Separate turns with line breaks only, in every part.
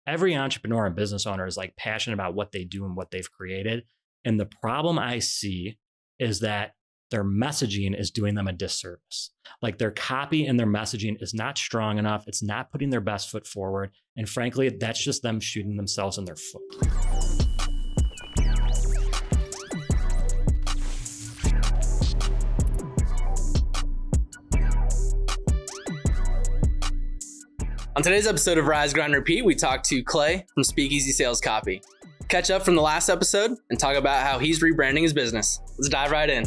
every entrepreneur and business owner is like passionate about what they do and what they've created. And the problem I see is that their messaging is doing them a disservice. Like their copy and their messaging is not strong enough. It's not putting their best foot forward. And frankly, that's just them shooting themselves in their foot.
On today's episode of Rise, Grind, Repeat, we talked to Clay from Speakeasy Sales Copy. Catch up from the last episode and talk about how he's rebranding his business. Let's dive right in.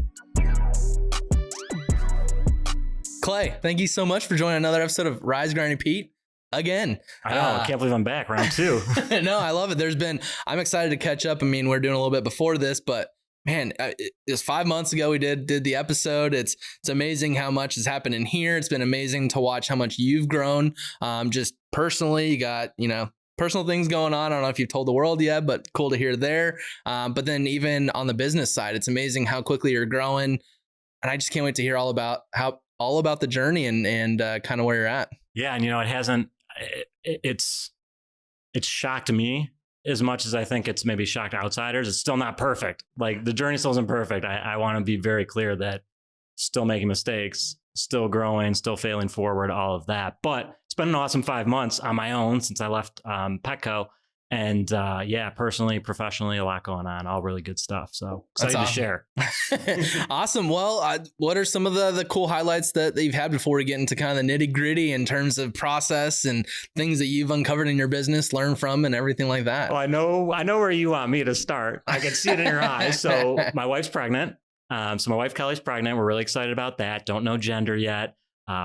Clay, thank you so much for joining another episode of Rise, Grind, Repeat again.
I know, I can't believe I'm back, round 2.
No, I love it. I'm excited to catch up. I mean, we're doing a little bit before this, but man, it was 5 months ago we did the episode. It's amazing how much has happened in here. It's been amazing to watch how much you've grown. Just personally, you got, personal things going on. I don't know if you've told the world yet, but cool to hear there. But then even on the business side, it's amazing how quickly you're growing. And I just can't wait to hear all about the journey and kind of where you're at. Yeah.
And it's shocked me as much as I think it's maybe shocked outsiders. It's still not perfect. Like the journey still isn't perfect. I want to be very clear that still making mistakes, still growing, still failing forward, all of that. But it's been an awesome 5 months on my own since I left Petco. And personally, professionally, a lot going on, all really good stuff. So excited to share.
Awesome. Well, what are some of the cool highlights that you've had before we get into kind of the nitty gritty in terms of process and things that you've uncovered in your business, learned from and everything like that?
Well, I know where you want me to start. I can see it in your eyes. So my wife's pregnant. So my wife Kelly's pregnant. We're really excited about that. Don't know gender yet.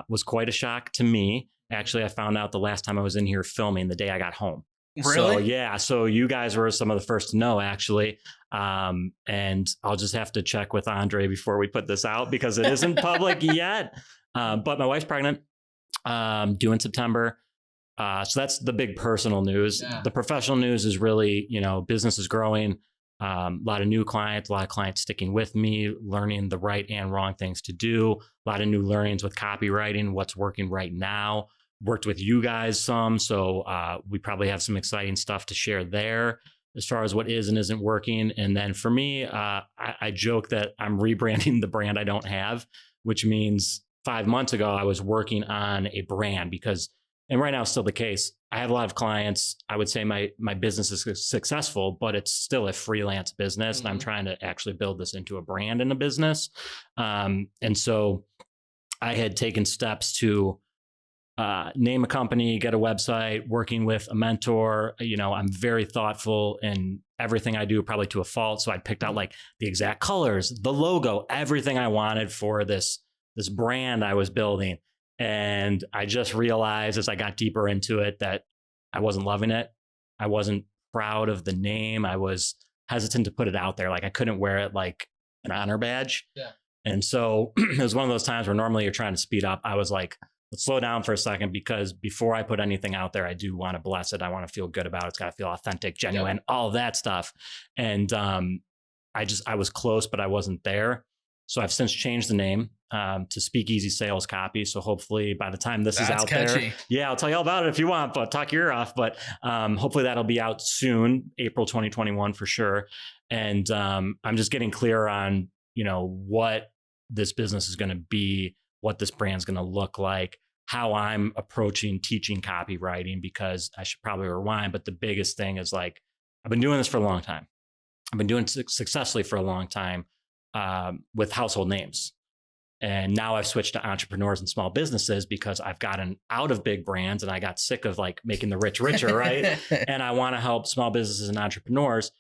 Was quite a shock to me. Actually, I found out the last time I was in here filming the day I got home.
Really?
So you guys were some of the first to know, actually. And I'll just have to check with Andrei before we put this out because it isn't public yet. But my wife's pregnant, due in September. So that's the big personal news. Yeah. The professional news is really, business is growing. A lot of new clients, a lot of clients sticking with me, learning the right and wrong things to do. A lot of new learnings with copywriting, what's working right now. Worked with you guys some, so we probably have some exciting stuff to share there as far as what is and isn't working. And then for me, I joke that I'm rebranding the brand I don't have, which means 5 months ago I was working on a brand and right now it's still the case. I have a lot of clients. I would say my business is successful, but it's still a freelance business. Mm-hmm. And I'm trying to actually build this into a brand and a business. And so I had taken steps to name a company, get a website, working with a mentor. I'm very thoughtful in everything I do, probably to a fault. So I picked out like the exact colors, the logo, everything I wanted for this brand I was building. And I just realized as I got deeper into it that I wasn't loving it. I wasn't proud of the name. I was hesitant to put it out there. Like I couldn't wear it like an honor badge. Yeah. And so it was one of those times where normally you're trying to speed up. I was like, let's slow down for a second, because before I put anything out there, I do want to bless it. I want to feel good about it. It's got to feel authentic, genuine, all of that stuff. And I was close, but I wasn't there. So I've since changed the name to Speakeasy Sales Copy. So hopefully by the time this is out there, I'll tell you all about it if you want, but talk your ear off. But hopefully that'll be out soon, April 2021 for sure. And I'm just getting clear on, what this business is going to be, what this brand's going to look like, how I'm approaching teaching copywriting, because I should probably rewind. But the biggest thing is like, I've been doing this for a long time. I've been doing it successfully for a long time with household names. And now I've switched to entrepreneurs and small businesses because I've gotten out of big brands and I got sick of like making the rich richer, right? And I want to help small businesses and entrepreneurs.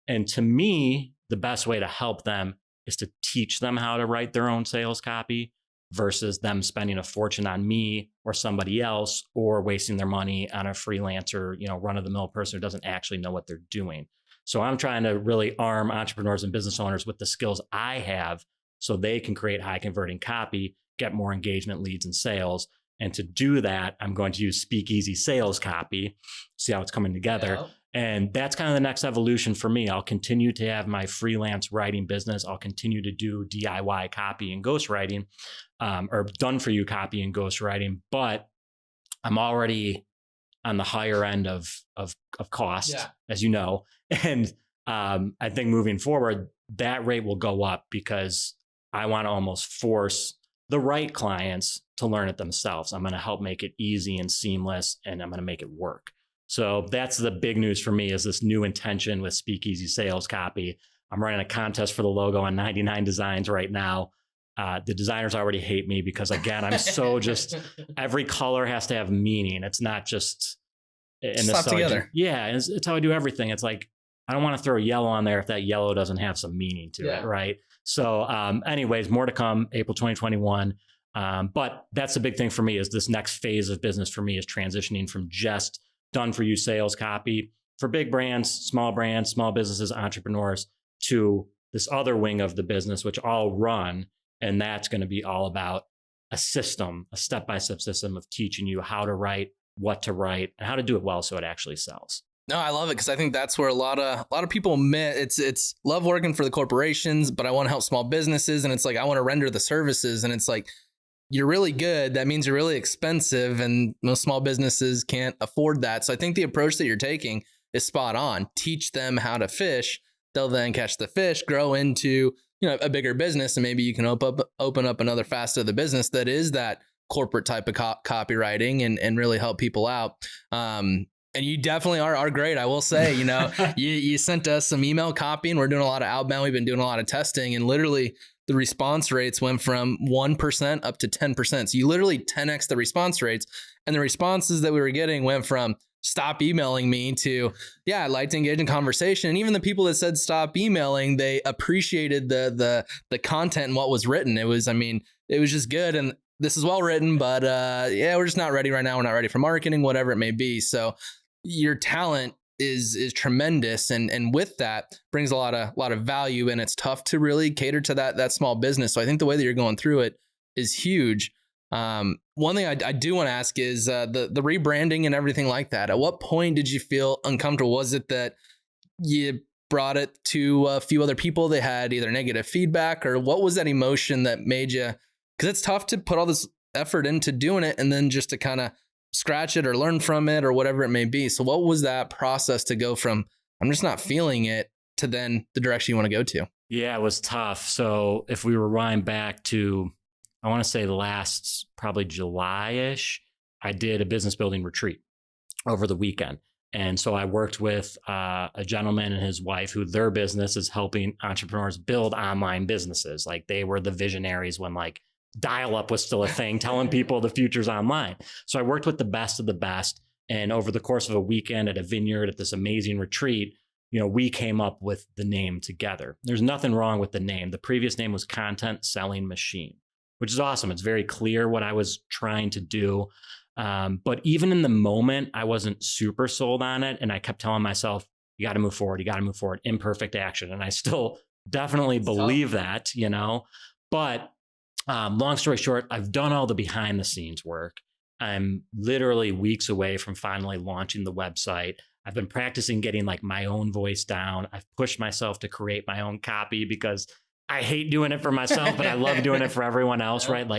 And to me, the best way to help them is to teach them how to write their own sales copy, versus them spending a fortune on me or somebody else, or wasting their money on a freelancer, run-of-the-mill person who doesn't actually know what they're doing. So I'm trying to really arm entrepreneurs and business owners with the skills I have so they can create high converting copy, get more engagement, leads, and sales. And to do that, I'm going to use Speakeasy Sales Copy, see how it's coming together. Yeah. And that's kind of the next evolution for me. I'll continue to have my freelance writing business. I'll continue to do DIY copy and ghostwriting, or done for you copy and ghostwriting. But I'm already on the higher end of cost, as you know. And I think moving forward, that rate will go up because I want to almost force the right clients to learn it themselves. I'm going to help make it easy and seamless, and I'm going to make it work. So that's the big news for me, is this new intention with Speakeasy Sales Copy. I'm running a contest for the logo on 99 designs right now. The designers already hate me because, again, I'm so just, every color has to have meaning. It's not just in the
slap together.
Yeah, it's how I do everything. It's like, I don't want to throw yellow on there if that yellow doesn't have some meaning to it, right? So anyways, more to come, April 2021. But that's the big thing for me, is this next phase of business for me is transitioning from just done for you sales copy for big brands, small businesses, entrepreneurs, to this other wing of the business, which I'll run. And that's going to be all about a system, a step-by-step system of teaching you how to write, what to write, and how to do it well so it actually sells.
No, I love it, because I think that's where a lot of people it's love working for the corporations, but I want to help small businesses, and it's like I want to render the services, and it's like, you're really good, that means you're really expensive, and most small businesses can't afford that. So I think the approach that you're taking is spot on. Teach them how to fish, they'll then catch the fish, grow into a bigger business, and maybe you can open up another facet of the business that is that corporate type of copywriting and really help people out. And you definitely are great. I will say, you sent us some email copy, and we're doing a lot of outbound. We've been doing a lot of testing, and literally the response rates went from 1% up to 10%. So you literally 10x the response rates, and the responses that we were getting went from stop emailing me to, I'd like to engage in conversation. And even the people that said stop emailing, they appreciated the content and what was written. It was just good. And this is well written, but we're just not ready right now. We're not ready for marketing, whatever it may be. So your talent is tremendous, and with that brings a lot of value, and it's tough to really cater to that small business. So I think the way that you're going through it is huge. One thing I do want to ask is the rebranding and everything like that. At what point did you feel uncomfortable? Was it that you brought it to a few other people that had either negative feedback, or what was that emotion that made you? Because it's tough to put all this effort into doing it and then just to kind of scratch it or learn from it or whatever it may be. So what was that process to go from, I'm just not feeling it, to then the direction you want to go to?
Yeah, it was tough. So if we rewind back to, I want to say last probably July-ish, I did a business building retreat over the weekend. And so I worked with a gentleman and his wife, who their business is helping entrepreneurs build online businesses. Like, they were the visionaries when dial-up was still a thing, telling people the future's online. So I worked with the best of the best. And over the course of a weekend at a vineyard at this amazing retreat, we came up with the name together. There's nothing wrong with the name. The previous name was Content Selling Machine, which is awesome. It's very clear what I was trying to do. But even in the moment, I wasn't super sold on it. And I kept telling myself, you got to move forward. You got to move forward. Imperfect action. And I still definitely believe that, but long story short, I've done all the behind the scenes work. I'm literally weeks away from finally launching the website. I've been practicing getting my own voice down. I've pushed myself to create my own copy because I hate doing it for myself, but I love doing it for everyone else, right?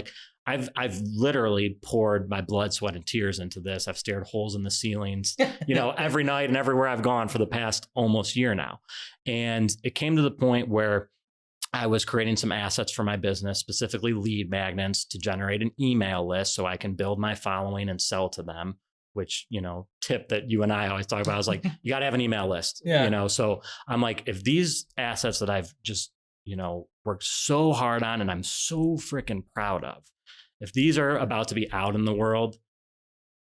I've literally poured my blood, sweat, and tears into this. I've stared holes in the ceilings, every night and everywhere I've gone for the past almost year now. And it came to the point where I was creating some assets for my business, specifically lead magnets, to generate an email list so I can build my following and sell to them, which, tip that you and I always talk about is you got to have an email list, So I'm like, if these assets that I've just, worked so hard on and I'm so freaking proud of, if these are about to be out in the world,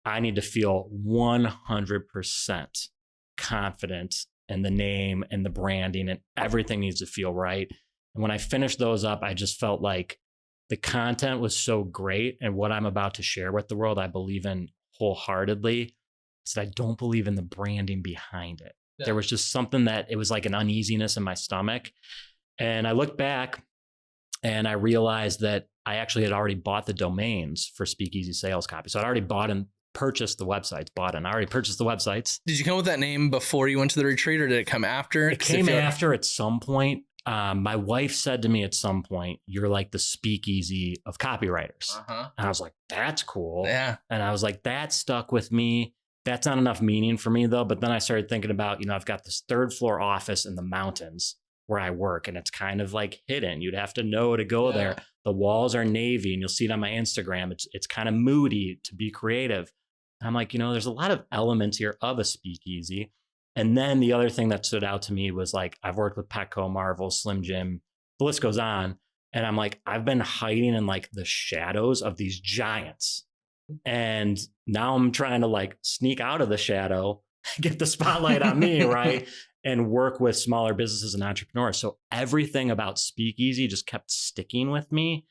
I need to feel 100% confident in the name and the branding, and everything needs to feel right. And when I finished those up, I just felt like the content was so great, and what I'm about to share with the world, I believe in wholeheartedly. So I don't believe in the branding behind it. Yeah. There was just something that it was like an uneasiness in my stomach. And I looked back and I realized that I actually had already bought the domains for Speakeasy Sales Copy. So I'd already bought and purchased the websites, I already purchased the websites. Did
you come with that name before you went to the retreat, or did it come after?
It came after at some point. My wife said to me at some point, you're like the Speakeasy of copywriters. And I was like, that's cool.
Yeah.
And I was like, that stuck with me. That's not enough meaning for me though. But then I started thinking about, I've got this 3rd floor office in the mountains where I work, and it's kind of like hidden. You'd have to know to go there. The walls are navy, and you'll see it on my Instagram. It's kind of moody to be creative. And I'm like, there's a lot of elements here of a speakeasy. And then the other thing that stood out to me was like, I've worked with Petco, Marvel, Slim Jim, the list goes on. And I'm like, I've been hiding in like the shadows of these giants. And now I'm trying to like sneak out of the shadow, get the spotlight on me, right? And work with smaller businesses and entrepreneurs. So everything about Speakeasy just kept sticking with me.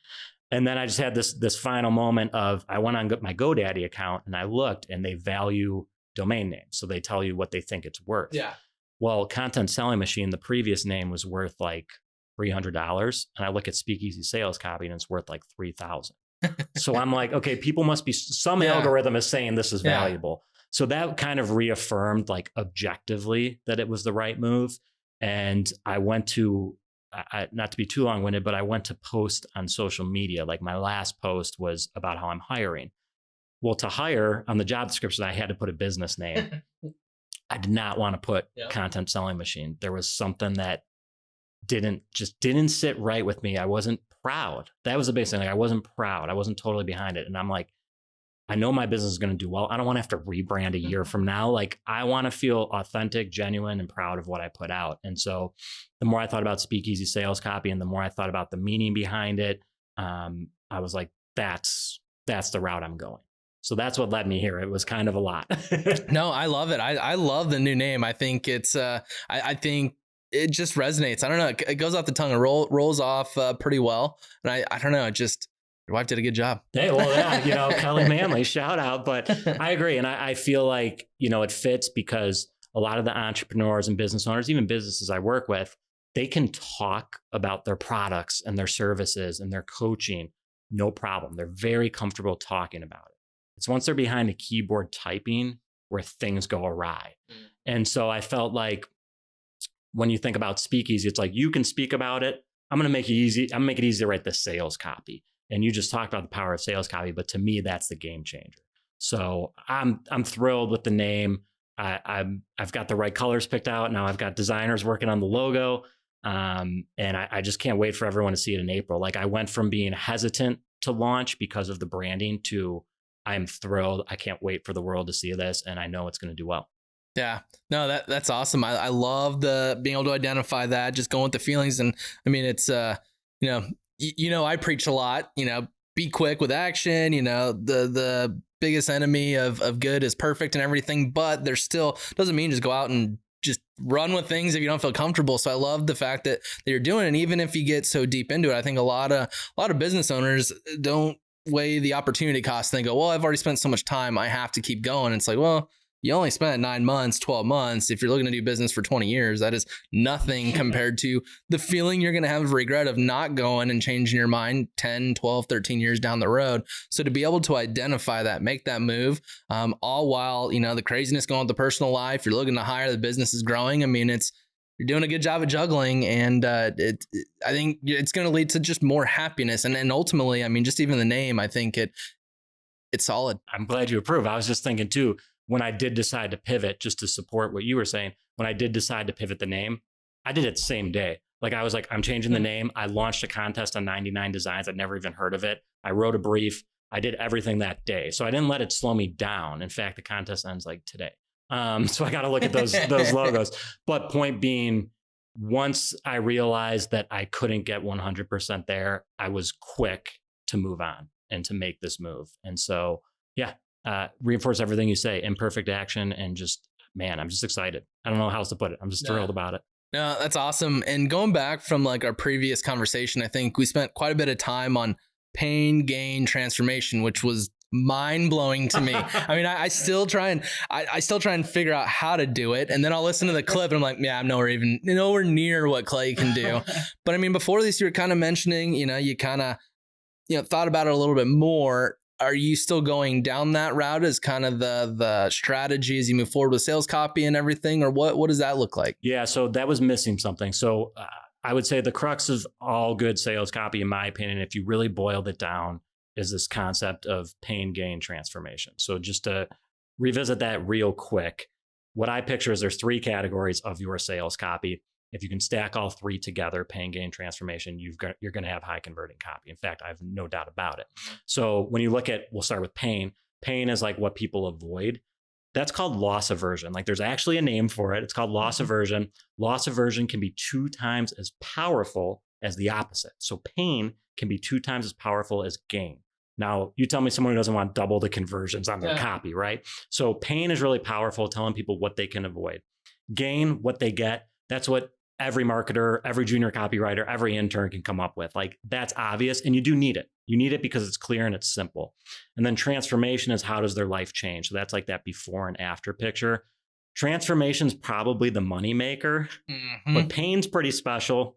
And then I just had this final moment of, I went on my GoDaddy account and I looked, and they value domain names. So they tell you what they think it's worth.
Yeah.
Well, Content Selling Machine, the previous name was worth like $300. And I look at Speakeasy Sales Copy and it's worth like $3,000. So I'm like, okay, people must be, some algorithm is saying this is valuable. So that kind of reaffirmed like objectively that it was the right move. And I went to, not to be too long-winded, but I went to post on social media. Like my last post was about how I'm hiring. Well, to hire on the job description, I had to put a business name. I did not want to put Content Selling Machine. There was something that didn't sit right with me. I wasn't proud. That was the basic thing. I wasn't proud. I wasn't totally behind it. And I'm like, I know my business is going to do well. I don't want to have to rebrand a year from now. Like, I want to feel authentic, genuine, and proud of what I put out. And so the more I thought about Speakeasy Sales Copy and the more I thought about the meaning behind it, I was like, that's the route I'm going. So that's what led me here. It was kind of a lot.
No, I love it. I love the new name. I think it's, I think it just resonates. I don't know. It goes off the tongue and rolls off pretty well. And I don't know. It just, your wife did a good job.
Hey, well, yeah, Clay Manley, shout out. But I agree. And I feel like, it fits because a lot of the entrepreneurs and business owners, even businesses I work with, they can talk about their products and their services and their coaching. No problem. They're very comfortable talking about it. It's once they're behind a keyboard typing where things go awry. And so I felt like when you think about Speakeasy, it's like, you can speak about it. I'm going to make it easy. I'm going to make it easy to write the sales copy. And you just talked about the power of sales copy, but to me, that's the game changer. So I'm thrilled with the name. I've got the right colors picked out. Now I've got designers working on the logo. And I just can't wait for everyone to see it in April. Like, I went from being hesitant to launch because of the branding to I'm thrilled. I can't wait for the world to see this. And I know it's going to do well.
Yeah, no, that's awesome. I love the being able to identify that, just going with the feelings. And I mean, it's, I preach a lot, be quick with action, the biggest enemy of good is perfect and everything, but there's still doesn't mean just go out and just run with things if you don't feel comfortable. So I love the fact that you're doing it. And even if you get so deep into it, I think a lot of business owners don't weigh the opportunity cost. They go, well, I've already spent so much time, I have to keep going. And it's like, well, you only spent 9 months, 12 months. If you're looking to do business for 20 years, that is nothing compared to the feeling you're going to have of regret of not going and changing your mind 10, 12, 13 years down the road. So to be able to identify that, make that move, all while, the craziness going with the personal life, you're looking to hire, the business is growing. I mean, you're doing a good job of juggling, and I think it's going to lead to just more happiness. And ultimately, I mean, just even the name, I think it's solid.
I'm glad you approve. I was just thinking too, when I did decide to pivot, just to support what you were saying, when I did decide to pivot the name, I did it the same day. Like, I was like, I'm changing the name. I launched a contest on 99 designs. I'd never even heard of it. I wrote a brief. I did everything that day. So I didn't let it slow me down. In fact, the contest ends like today. So I got to look at those logos. But point being, once I realized that I couldn't get 100% there, I was quick to move on and to make this move. And so, reinforce everything you say, imperfect action, and just, man, I'm just excited. I don't know how else to put it. I'm just thrilled about it.
No, that's awesome. And going back from like our previous conversation, I think we spent quite a bit of time on pain, gain, transformation, which was mind blowing to me. I mean, I still try and figure out how to do it. And then I'll listen to the clip and I'm like, yeah, I'm nowhere near what Clay can do. But I mean, before this, you were kind of mentioning, you kind of, thought about it a little bit more. Are you still going down that route as kind of the strategy as you move forward with sales copy and everything? Or what does that look like?
Yeah, so that was missing something. So I would say the crux of all good sales copy, in my opinion, if you really boiled it down, is this concept of pain, gain, transformation. So just to revisit that real quick. What I picture is there's 3 categories of your sales copy. If you can stack all 3 together, pain, gain, transformation, you're going to have high converting copy. In fact, I have no doubt about it. So when you look at, we'll start with pain. Pain is like what people avoid. That's called loss aversion. Like there's actually a name for it. It's called loss aversion. Loss aversion can be 2 times as powerful as the opposite. So pain can be 2 times as powerful as gain. Now, you tell me someone who doesn't want double the conversions on their copy, right? So pain is really powerful, telling people what they can avoid. Gain, what they get, that's what every marketer, every junior copywriter, every intern can come up with. Like that's obvious, and you do need it. You need it because it's clear and it's simple. And then transformation is how does their life change? So that's like that before and after picture. Transformation is probably the money maker, but pain's pretty special.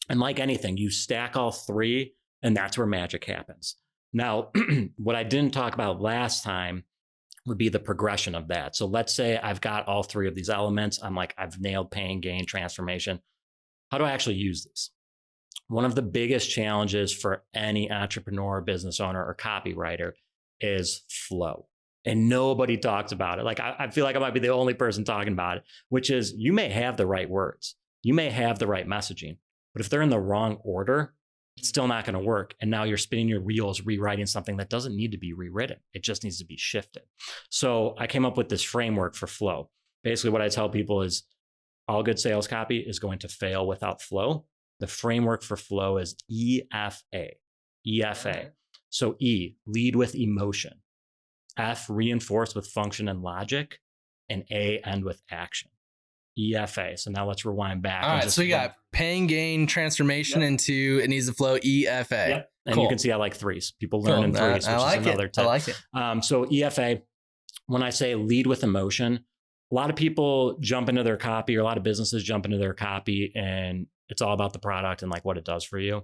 And like anything, you stack all 3 and that's where magic happens. Now, what I didn't talk about last time would be the progression of that. So let's say I've got all 3 of these elements. I'm like, I've nailed pain, gain, transformation. How do I actually use this? One of the biggest challenges for any entrepreneur, business owner, or copywriter is flow. And nobody talks about it. Like I feel like I might be the only person talking about it, which is you may have the right words. You may have the right messaging, but if they're in the wrong order, it's still not going to work. And now you're spinning your wheels, rewriting something that doesn't need to be rewritten. It just needs to be shifted. So I came up with this framework for flow. Basically, what I tell people is all good sales copy is going to fail without flow. The framework for flow is EFA. EFA. So E, lead with emotion. F, reinforce with function and logic. And A, end with action. EFA. So now let's rewind back.
All right. So you got pain, gain, transformation into it needs to flow EFA.
Yep. And you can see I like 3s. People learn in 3s, which is another tip.
I like it.
So EFA, when I say lead with emotion, a lot of people jump into their copy, or a lot of businesses jump into their copy, and it's all about the product and like what it does for you.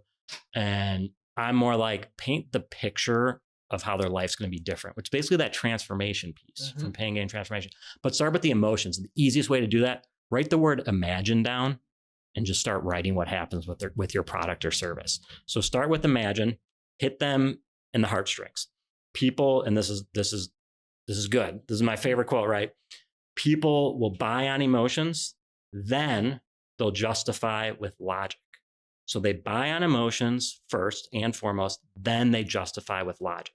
And I'm more like paint the picture of how their life's going to be different, which is basically that transformation piece from pain, gain, transformation. But start with the emotions. The easiest way to do that, write the word imagine down and just start writing what happens with your product or service. So start with imagine, hit them in the heartstrings. People, and this is good. This is my favorite quote, right? People will buy on emotions, then they'll justify with logic. So they buy on emotions first and foremost, then they justify with logic.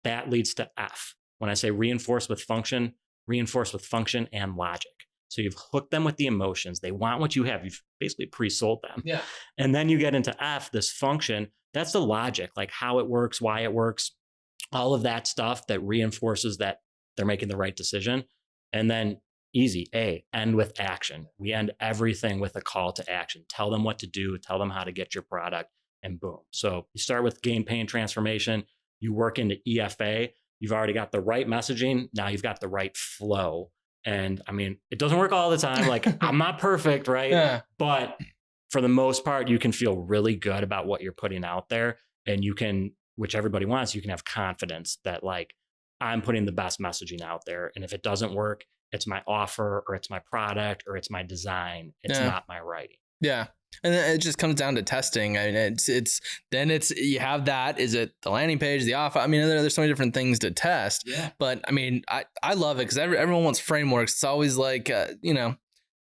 That leads to F. When I say reinforce with function and logic. So you've hooked them with the emotions. They want what you have. You've basically pre-sold them.
Yeah.
And then you get into F, this function. That's the logic, like how it works, why it works, all of that stuff that reinforces that they're making the right decision. And then easy, A, end with action. We end everything with a call to action. Tell them what to do, tell them how to get your product, and boom. So you start with gain, pain, transformation. You work into EFA. You've already got the right messaging. Now you've got the right flow. And I mean, it doesn't work all the time. Like I'm not perfect, right? Yeah. But for the most part, you can feel really good about what you're putting out there. And you can, which everybody wants, you can have confidence that like, I'm putting the best messaging out there. And if it doesn't work, it's my offer or it's my product or it's my design. It's not my writing.
Yeah. And then it just comes down to testing. I mean, it's you have that. Is it the landing page, the offer? I mean, there's so many different things to test. Yeah. But I mean, I love it because everyone wants frameworks. It's always like,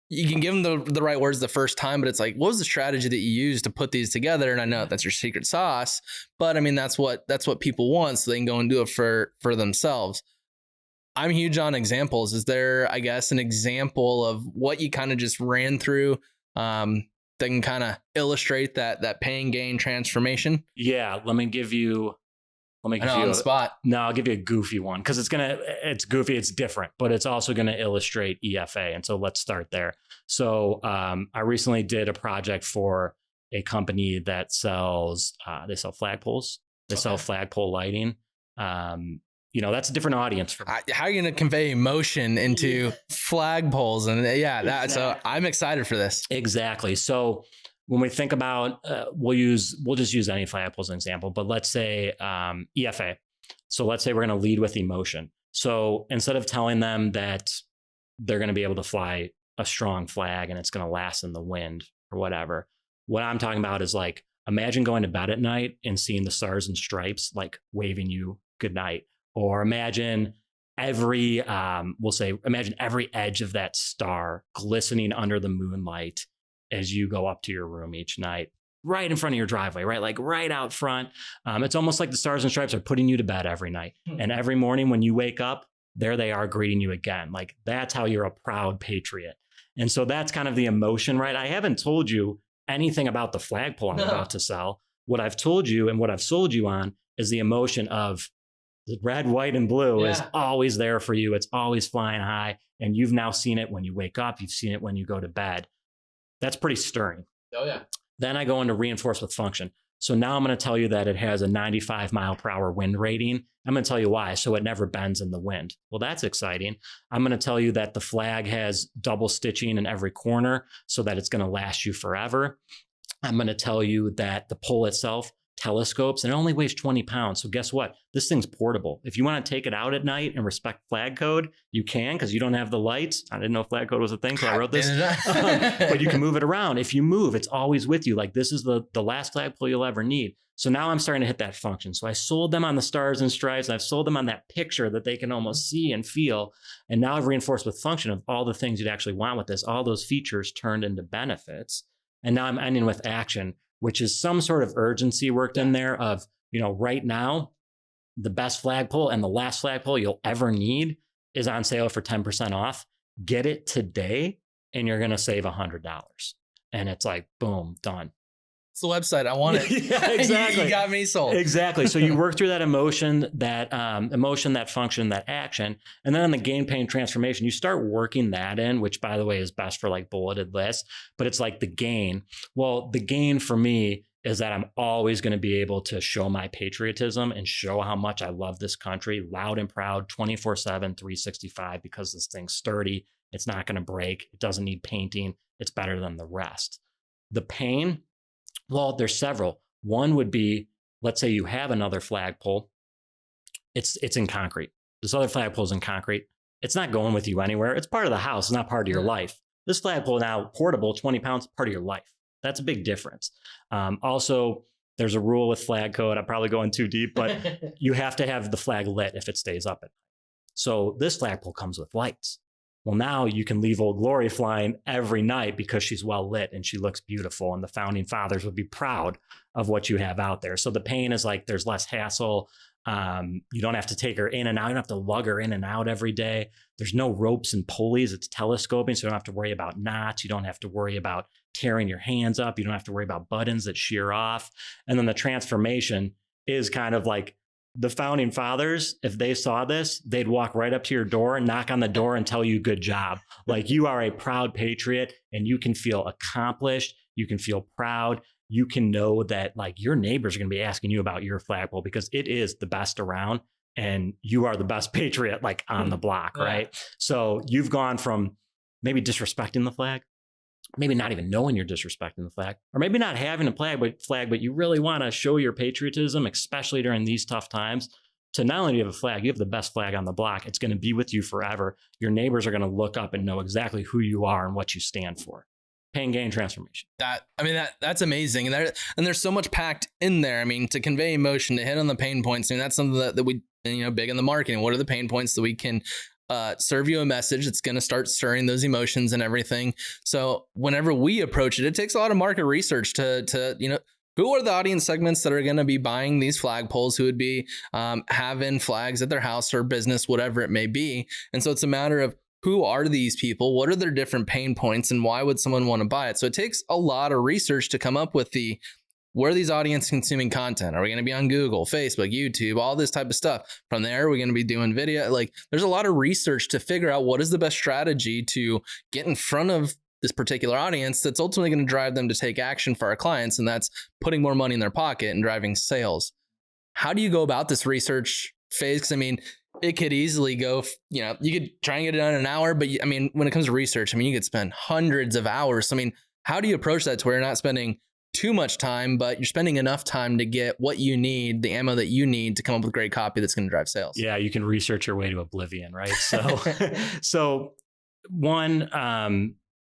you can give them the right words the first time, but it's like, what was the strategy that you used to put these together? And I know that's your secret sauce, but I mean, that's what people want, so they can go and do it for themselves. I'm huge on examples. Is there, I guess, an example of what you kind of just ran through that can kind of illustrate that pain, gain, transformation?
Yeah, let me give you
on the spot.
No, I'll give you a goofy one because it's goofy, it's different, but it's also going to illustrate EFA. And so let's start there. So I recently did a project for a company that sells, they sell flagpoles. They sell flagpole lighting. That's a different audience for me.
How are you going to convey emotion into flagpoles? And exactly. So I'm excited for this.
Exactly. So when we think about, we'll just use any flagpole as an example, but let's say EFA. So let's say we're going to lead with emotion. So instead of telling them that they're going to be able to fly a strong flag and it's going to last in the wind or whatever, what I'm talking about is like, imagine going to bed at night and seeing the stars and stripes like waving you good night. Or imagine every, we'll say, imagine every edge of that star glistening under the moonlight as you go up to your room each night, right in front of your driveway, right? Like right out front. It's almost like the stars and stripes are putting you to bed every night. And every morning when you wake up, there they are greeting you again. Like that's how you're a proud patriot. And so that's kind of the emotion, right? I haven't told you anything about the flagpole I'm about to sell. What I've told you and what I've sold you on is the emotion of the red, white, and blue is always there for you. It's always flying high. And you've now seen it when you wake up. You've seen it when you go to bed. That's pretty stirring.
Oh, yeah.
Then I go into reinforce with function. So now I'm going to tell you that it has a 95 mile per hour wind rating. I'm going to tell you why. So it never bends in the wind. Well, that's exciting. I'm going to tell you that the flag has double stitching in every corner so that it's going to last you forever. I'm going to tell you that the pole itself telescopes and it only weighs 20 pounds. So guess what? This thing's portable. If you want to take it out at night and respect flag code, you can, because you don't have the lights. I didn't know flag code was a thing, so I wrote this. But you can move it around. If you move, it's always with you. Like this is the last flagpole you'll ever need. So now I'm starting to hit that function. So I sold them on the stars and stripes. And I've sold them on that picture that they can almost see and feel. And now I've reinforced with function of all the things you'd actually want with this, all those features turned into benefits. And now I'm ending with action, which is some sort of urgency worked in there of, right now, the best flagpole and the last flagpole you'll ever need is on sale for 10% off. Get it today and you're going to save $100. And it's like, boom, done.
It's the website. I want it.
Yeah, exactly.
You got me sold.
Exactly. So you work through that emotion, that function, that action. And then on the gain, pain, transformation, you start working that in, which by the way is best for like bulleted lists, but it's like the gain. Well, the gain for me is that I'm always going to be able to show my patriotism and show how much I love this country, loud and proud, 24/7, 365, because this thing's sturdy. It's not going to break. It doesn't need painting. It's better than the rest. The pain, well, there's several. One would be, let's say you have another flagpole. It's in concrete. This other flagpole's in concrete. It's not going with you anywhere. It's part of the house. It's not part of your life. This flagpole now, portable, 20 pounds, part of your life. That's a big difference. Also, there's a rule with flag code. I'm probably going too deep, but you have to have the flag lit if it stays up at night. So this flagpole comes with lights. Well, now you can leave Old Glory flying every night because she's well lit and she looks beautiful. And the founding fathers would be proud of what you have out there. So the pain is like, there's less hassle. You don't have to take her in and out. You don't have to lug her in and out every day. There's no ropes and pulleys. It's telescoping. So you don't have to worry about knots. You don't have to worry about tearing your hands up. You don't have to worry about buttons that shear off. And then the transformation is kind of like, the founding fathers, if they saw this, they'd walk right up to your door, knock on the door and tell you good job. Like you are a proud patriot and you can feel accomplished. You can feel proud. You can know that like your neighbors are going to be asking you about your flagpole because it is the best around and you are the best patriot like on the block, right? So you've gone from maybe disrespecting the flag, maybe not even knowing you're disrespecting the flag, or maybe not having a flag, but you really want to show your patriotism, especially during these tough times, to not only do you have a flag, you have the best flag on the block. It's going to be with you forever. Your neighbors are going to look up and know exactly who you are and what you stand for. Pain, gain, transformation.
That's amazing. And there's so much packed in there. I mean, to convey emotion, to hit on the pain points. I mean, that's something that we, big in the marketing. What are the pain points that we can serve you a message that's going to start stirring those emotions and everything. So whenever we approach it, it takes a lot of market research to who are the audience segments that are going to be buying these flagpoles, who would be having flags at their house or business, whatever it may be. And so it's a matter of who are these people? What are their different pain points and why would someone want to buy it? So it takes a lot of research to come up with where are these audience consuming content? Are we going to be on Google, Facebook, YouTube, all this type of stuff? From there, we're going to be doing video. Like there's a lot of research to figure out what is the best strategy to get in front of this particular audience that's ultimately going to drive them to take action for our clients. And that's putting more money in their pocket and driving sales. How do you go about this research phase? Because I mean, it could easily go, you could try and get it done in an hour, but I mean, when it comes to research, I mean, you could spend hundreds of hours. So, I mean, how do you approach that to where you're not spending too much time, but you're spending enough time to get what you need, the ammo that you need to come up with great copy that's going to drive sales?
Yeah, you can research your way to oblivion, right? So, one,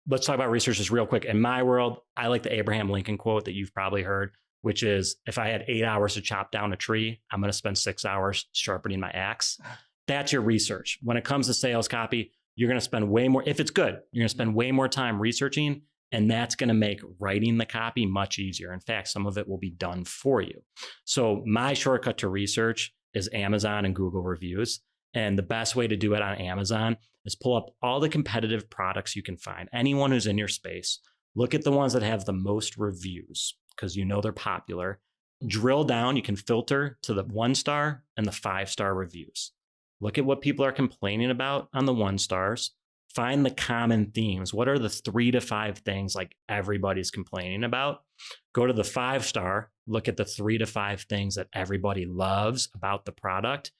let's talk about research just real quick. In my world, I like the Abraham Lincoln quote that you've probably heard, which is, if I had 8 hours to chop down a tree, I'm going to spend 6 hours sharpening my axe. that's your research. When it comes to sales copy, you're going to spend way more, if it's good, you're going to spend way more time researching, and that's going to make writing the copy much easier. In fact, some of it will be done for you. So my shortcut to research is Amazon and Google reviews. And the best way to do it on Amazon is pull up all the competitive products you can find. Anyone who's in your space, look at the ones that have the most reviews because you know they're popular. Drill down, you can filter to the 1-star and the 5-star reviews. Look at what people are complaining about on the 1 stars. Find the common themes. What are the 3 to 5 things like everybody's complaining about? Go to the 5-star, look at the 3 to 5 things that everybody loves about the product.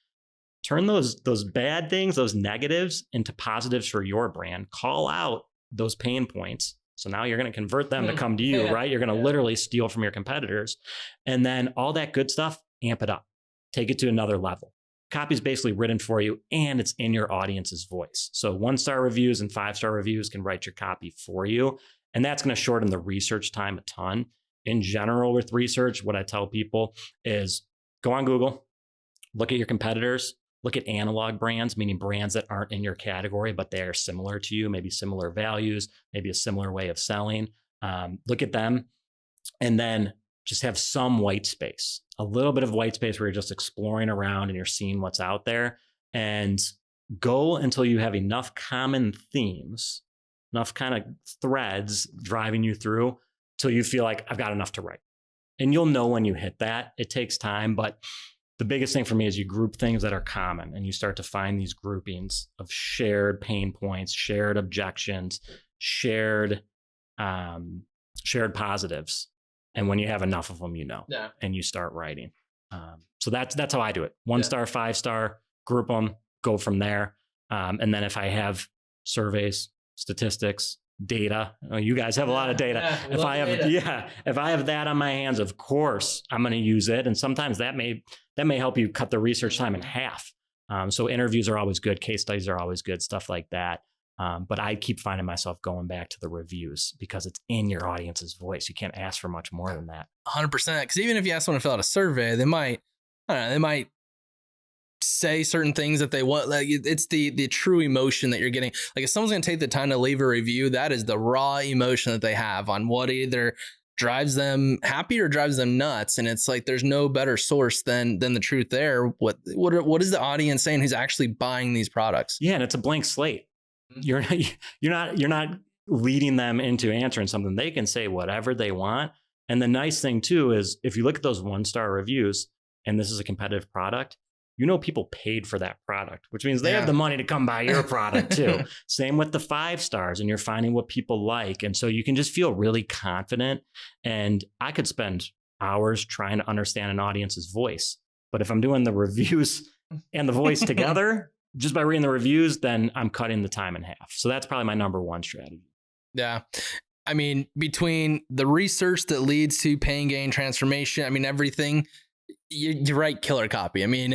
Turn those bad things, those negatives, into positives for your brand. Call out those pain points. So now you're going to convert them to come to you, right? You're going to literally steal from your competitors. And then all that good stuff, amp it up. Take it to another level. Copy is basically written for you and it's in your audience's voice. So 1-star reviews and 5-star reviews can write your copy for you. And that's going to shorten the research time a ton. In general, with research, what I tell people is go on Google, look at your competitors, look at analog brands, meaning brands that aren't in your category, but they are similar to you, maybe similar values, maybe a similar way of selling. Look at them and then just have some white space, a little bit of white space where you're just exploring around and you're seeing what's out there, and go until you have enough common themes, enough kind of threads driving you through till you feel like I've got enough to write. And you'll know when you hit that. It takes time, but the biggest thing for me is you group things that are common and you start to find these groupings of shared pain points, shared objections, shared positives. And when you have enough of them, and you start writing. So that's how I do it. 1-star, 5-star, group them, go from there. And then if I have surveys, statistics, data, you guys have a lot of data. If I have that on my hands, of course, I'm going to use it. And sometimes that may help you cut the research time in half. So interviews are always good. Case studies are always good, stuff like that. But I keep finding myself going back to the reviews because it's in your audience's voice. You can't ask for much more than that.
100%. Because even if you ask someone to fill out a survey, they might say certain things that they want. Like it's the true emotion that you're getting. Like if someone's going to take the time to leave a review, that is the raw emotion that they have on what either drives them happy or drives them nuts. And it's like there's no better source than the truth there. What is the audience saying who's actually buying these products?
Yeah, and it's a blank slate. You're not leading them into answering something. They can say whatever they want. And the nice thing too is if you look at those 1-star reviews and this is a competitive product, people paid for that product, which means they have the money to come buy your product too. Same with the 5 stars, and you're finding what people like. And so you can just feel really confident. And I could spend hours trying to understand an audience's voice. But if I'm doing the reviews and the voice together, just by reading the reviews, then I'm cutting the time in half. So that's probably my number one strategy. Yeah.
I mean, between the research that leads to pain gain transformation, I mean, everything, you write killer copy. I mean,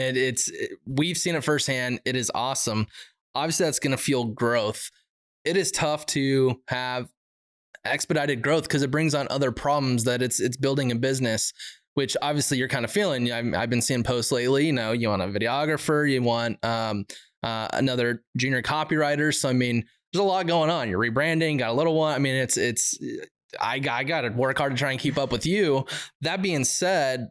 we've seen it firsthand. It is awesome. Obviously, that's going to fuel growth. It is tough to have expedited growth because it brings on other problems that it's building a business, which obviously you're kind of feeling. I've been seeing posts lately, you want a videographer, you want another junior copywriter. So, I mean, there's a lot going on. You're rebranding, got a little one. I mean, I got to work hard to try and keep up with you. That being said,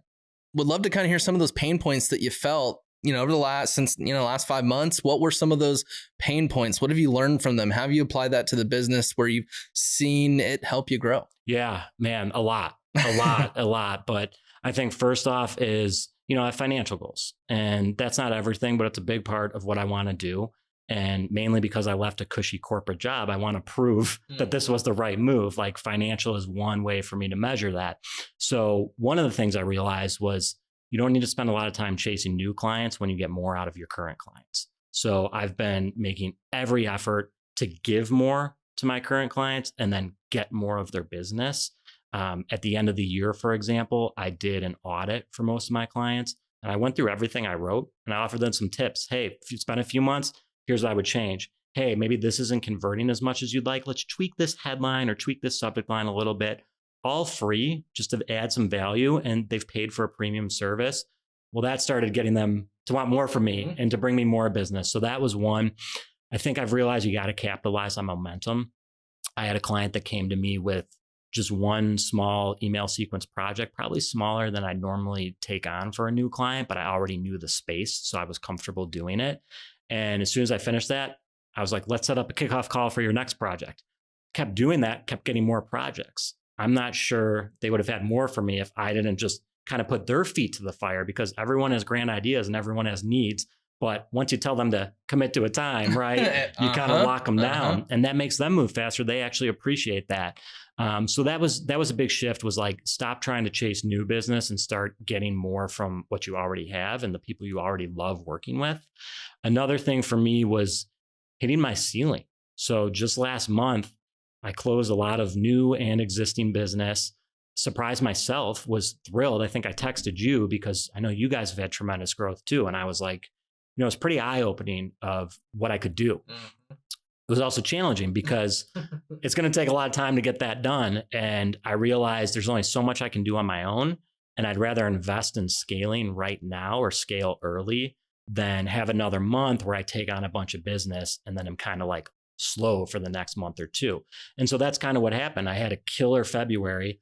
would love to kind of hear some of those pain points that you felt, over the last 5 months. What were some of those pain points? What have you learned from them? Have you applied that to the business where you've seen it help you grow?
Yeah, man, a lot. But I think first off is, I have financial goals, and that's not everything, but it's a big part of what I want to do. And mainly because I left a cushy corporate job, I want to prove that this was the right move. Like financial is one way for me to measure that. So one of the things I realized was you don't need to spend a lot of time chasing new clients when you get more out of your current clients. So I've been making every effort to give more to my current clients and then get more of their business. At the end of the year, for example, I did an audit for most of my clients, and I went through everything I wrote and I offered them some tips. Hey, if you spend a few months, here's what I would change. Hey, maybe this isn't converting as much as you'd like. Let's tweak this headline or tweak this subject line a little bit. All free, just to add some value, and they've paid for a premium service. Well, that started getting them to want more from me and to bring me more business. So that was one. I think I've realized you got to capitalize on momentum. I had a client that came to me with just one small email sequence project, probably smaller than I normally take on for a new client, but I already knew the space, so I was comfortable doing it. And as soon as I finished that, I was like, let's set up a kickoff call for your next project. Kept doing that, kept getting more projects. I'm not sure they would have had more for me if I didn't just kind of put their feet to the fire, because everyone has grand ideas and everyone has needs. But once you tell them to commit to a time, right, you kind of lock them down, and that makes them move faster. They actually appreciate that. So that was a big shift, was like, stop trying to chase new business and start getting more from what you already have and the people you already love working with. Another thing for me was hitting my ceiling. So just last month, I closed a lot of new and existing business. Surprised myself, was thrilled. I think I texted you because I know you guys have had tremendous growth too. And I was like, it's pretty eye-opening of what I could do. It was also challenging because it's going to take a lot of time to get that done. And I realized there's only so much I can do on my own. And I'd rather invest in scaling right now or scale early than have another month where I take on a bunch of business and then I'm kind of like slow for the next month or two. And so that's kind of what happened. I had a killer February,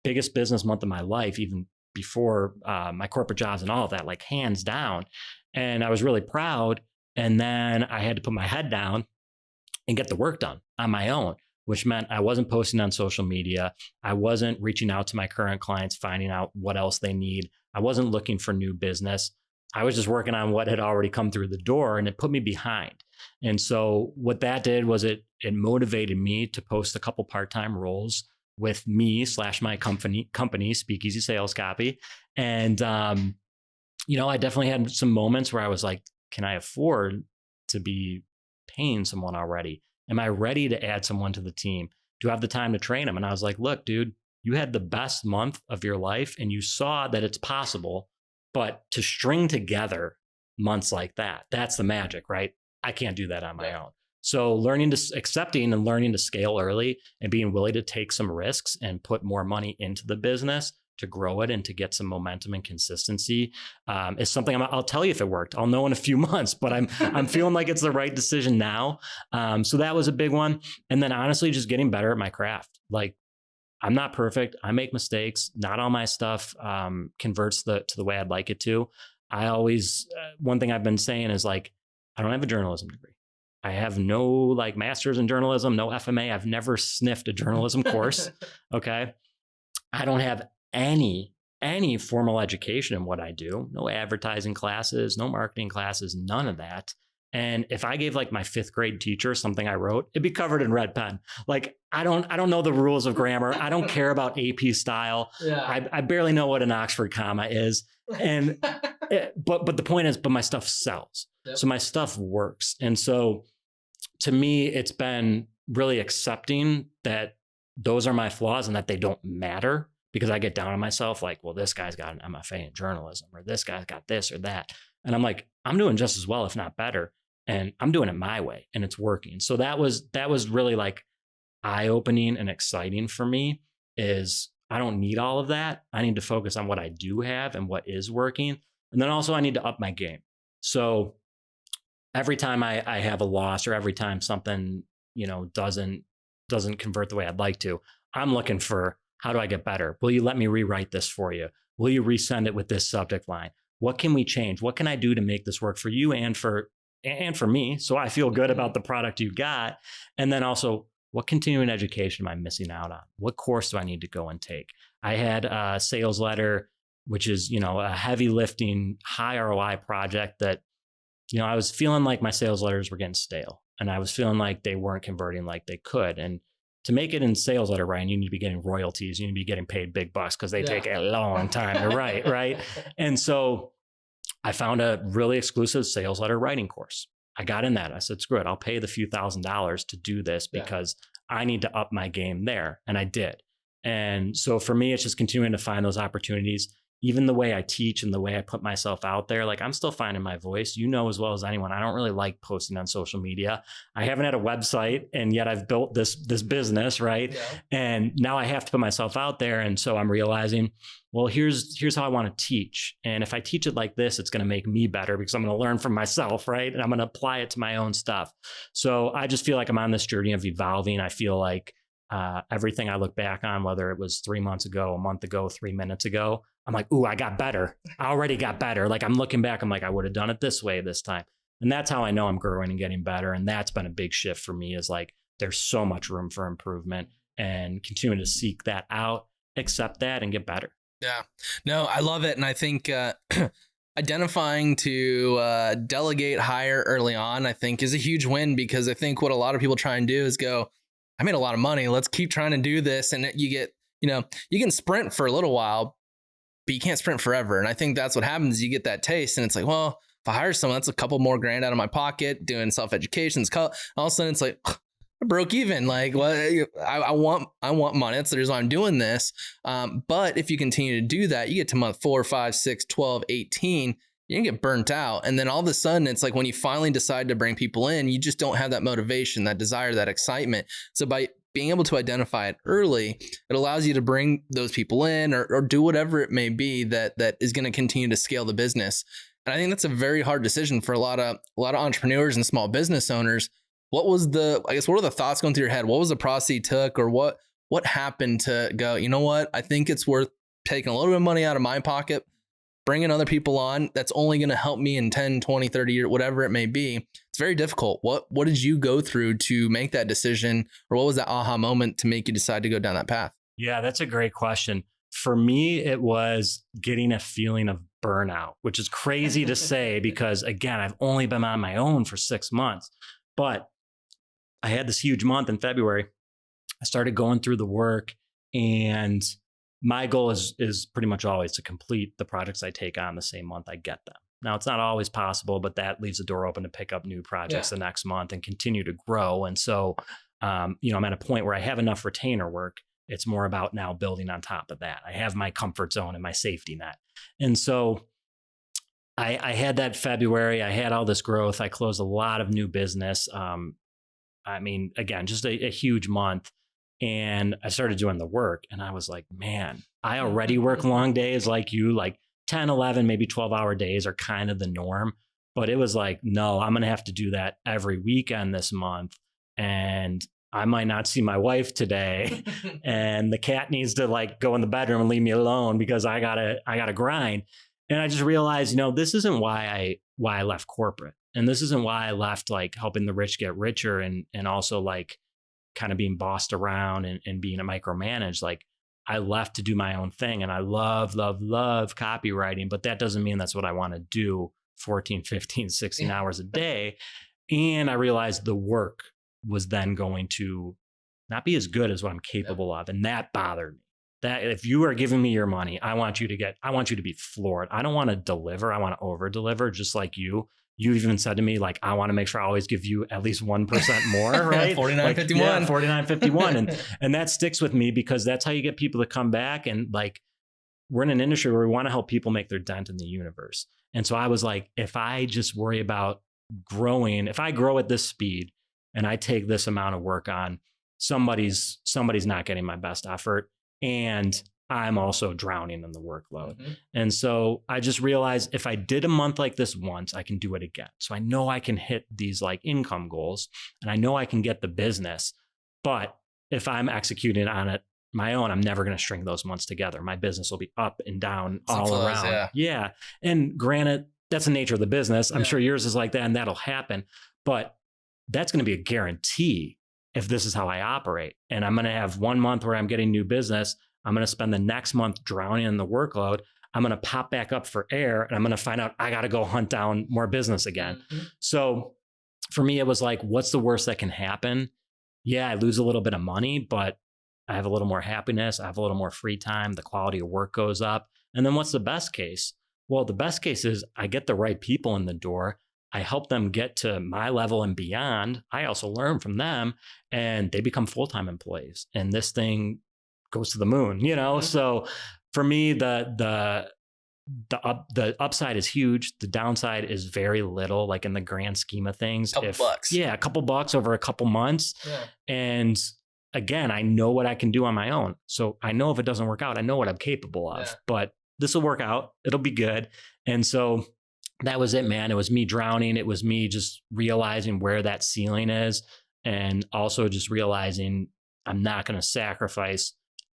biggest business month of my life, even before my corporate jobs and all of that, like hands down. And I was really proud. And then I had to put my head down and get the work done on my own, which meant I wasn't posting on social media. I wasn't reaching out to my current clients, finding out what else they need. I wasn't looking for new business. I was just working on what had already come through the door, and it put me behind. And so what that did was it motivated me to post a couple part-time roles with me / my company, Speakeasy Sales Copy. And, I definitely had some moments where I was like, can I afford to be paying someone already? Am I ready to add someone to the team? Do I have the time to train them? And I was like, look, dude, you had the best month of your life and you saw that it's possible, but to string together months like that, that's the magic, right? I can't do that on my own. So accepting and learning to scale early and being willing to take some risks and put more money into the business to grow it and to get some momentum and consistency is something I'll tell you if it worked. I'll know in a few months, but I'm feeling like it's the right decision now. So that was a big one. And then honestly, just getting better at my craft. Like, I'm not perfect. I make mistakes. Not all my stuff converts to the way I'd like it to. I always, one thing I've been saying is like, I don't have a journalism degree. I have no like master's in journalism, no FMA. I've never sniffed a journalism course. Okay. I don't have any formal education in what I do. No advertising classes, no marketing classes, none of that. And if I gave like my 5th grade teacher something I wrote, it'd be covered in red pen. Like, I don't know the rules of grammar. I don't care about AP style. Yeah. I barely know what an Oxford comma is. And but the point is, but my stuff sells. Yep. So my stuff works. And so to me, it's been really accepting that those are my flaws and that they don't matter, because I get down on myself like, well, this guy's got an MFA in journalism, or this guy's got this or that. And I'm like, I'm doing just as well, if not better. And I'm doing it my way and it's working. So that was really like eye-opening and exciting for me. Is I don't need all of that. I need to focus on what I do have and what is working. And then also I need to up my game. So every time I have a loss, or every time something, doesn't convert the way I'd like to, I'm looking for, how do I get better? Will you let me rewrite this for you? Will you resend it with this subject line? What can we change? What can I do to make this work for you and for me, so I feel good about the product you got? And then also, what continuing education am I missing out on? What course do I need to go and take? I had a sales letter, which is, a heavy lifting, high ROI project that, I was feeling like my sales letters were getting stale, and I was feeling like they weren't converting like they could. And to make it in sales letter, Ryan, you need to be getting royalties. You need to be getting paid big bucks because they take a long time to write, right? And so I found a really exclusive sales letter writing course. I got in that. I said, screw it. I'll pay the few $1,000s to do this because I need to up my game there. And I did. And so for me, it's just continuing to find those opportunities. even the way I teach and the way I put myself out there, like I'm still finding my voice, as well as anyone. I don't really like posting on social media. I haven't had a website, and yet I've built this business, right?
Yeah.
And now I have to put myself out there. And so I'm realizing, well, here's how I want to teach. And if I teach it like this, it's going to make me better because I'm going to learn from myself, right? And I'm going to apply it to my own stuff. So I just feel like I'm on this journey of evolving. I feel like everything I look back on, whether it was 3 months ago, a month ago, 3 minutes ago, I'm like, ooh, I got better. I already got better. Like I'm looking back, I'm like, I would have done it this way this time. And that's how I know I'm growing and getting better. And that's been a big shift for me, is like, there's so much room for improvement, and continuing to seek that out, accept that, and get better.
Yeah, no, I love it. And I think identifying to delegate higher early on, I think, is a huge win, because I think what a lot of people try and do is go, I made a lot of money, let's keep trying to do this. And you get, you can sprint for a little while, but you can't sprint forever. And I think that's what happens. You get that taste, and it's like, well, if I hire someone, that's a couple more grand out of my pocket doing self-education. All of a sudden it's like, I broke even. Like, what? I want money. That's the reason why I'm doing this. But if you continue to do that, you get to month 4, 5, 6, 12, 18, you can get burnt out. And then all of a sudden it's like, when you finally decide to bring people in, you just don't have that motivation, that desire, that excitement. So by being able to identify it early, it allows you to bring those people in, or do whatever it may be that is going to continue to scale the business. And I think that's a very hard decision for a lot of entrepreneurs and small business owners. What were the thoughts going through your head? What was the process you took, or what happened to go, you know what? I think it's worth taking a little bit of money out of my pocket, bringing other people on. That's only going to help me in 10, 20, 30 years, whatever it may be. It's very difficult. What did you go through to make that decision, or what was that aha moment to make you decide to go down that path?
Yeah, that's a great question. For me, it was getting a feeling of burnout, which is crazy to say because, again, I've only been on my own for 6 months. But I had this huge month in February. I started going through the work, and my goal is pretty much always to complete the projects I take on the same month I get them. Now, it's not always possible, but that leaves the door open to pick up new projects the next month and continue to grow. And so, I'm at a point where I have enough retainer work. It's more about now building on top of that. I have my comfort zone and my safety net. And so I had that February. I had all this growth. I closed a lot of new business. Again, just a huge month. And I started doing the work, and I was like, man, I already work long days like you, like 10, 11, maybe 12-hour days are kind of the norm. But it was like, no, I'm going to have to do that every weekend this month. And I might not see my wife today, and the cat needs to like go in the bedroom and leave me alone because I gotta grind. And I just realized, this isn't why I left corporate. And this isn't why I left like helping the rich get richer and also like kind of being bossed around and being a micromanaged. Like I left to do my own thing, and I love copywriting, but that doesn't mean that's what I want to do 14, 15, 16 hours a day. And I realized the work was then going to not be as good as what I'm capable of. And that bothered me. That if you are giving me your money, I want you to be floored. I don't want to deliver. I want to over deliver, just like you. You even said to me, like, I want to make sure I always give you at least 1% more, right?
49.51.
Yeah, 49.51. And that sticks with me because that's how you get people to come back. And like, we're in an industry where we want to help people make their dent in the universe. And so I was like, if I just worry about growing, if I grow at this speed, and I take this amount of work on, somebody's not getting my best effort, and I'm also drowning in the workload. Mm-hmm. And so I just realized if I did a month like this once, I can do it again. So I know I can hit these like income goals, and I know I can get the business. But if I'm executing on it my own, I'm never going to string those months together. My business will be up and down all around. Yeah. And granted, that's the nature of the business. I'm sure yours is like that, and that'll happen. But that's going to be a guarantee if this is how I operate. And I'm going to have 1 month where I'm getting new business. I'm going to spend the next month drowning in the workload. I'm going to pop back up for air, and I'm going to find out I got to go hunt down more business again. Mm-hmm. So for me, it was like, what's the worst that can happen? Yeah, I lose a little bit of money, but I have a little more happiness. I have a little more free time. The quality of work goes up. And then what's the best case? Well, the best case is I get the right people in the door. I help them get to my level and beyond. I also learn from them, and they become full-time employees. And this thing goes to the moon, Mm-hmm. So for me, the the upside is huge. The downside is very little, like in the grand scheme of things.
Couple bucks.
Yeah, a couple bucks over a couple months.
Yeah.
And again, I know what I can do on my own. So I know if it doesn't work out, I know what I'm capable of.
Yeah.
But this will work out. It'll be good. And so that was it, man. It was me drowning. It was me just realizing where that ceiling is. And also just realizing I'm not going to sacrifice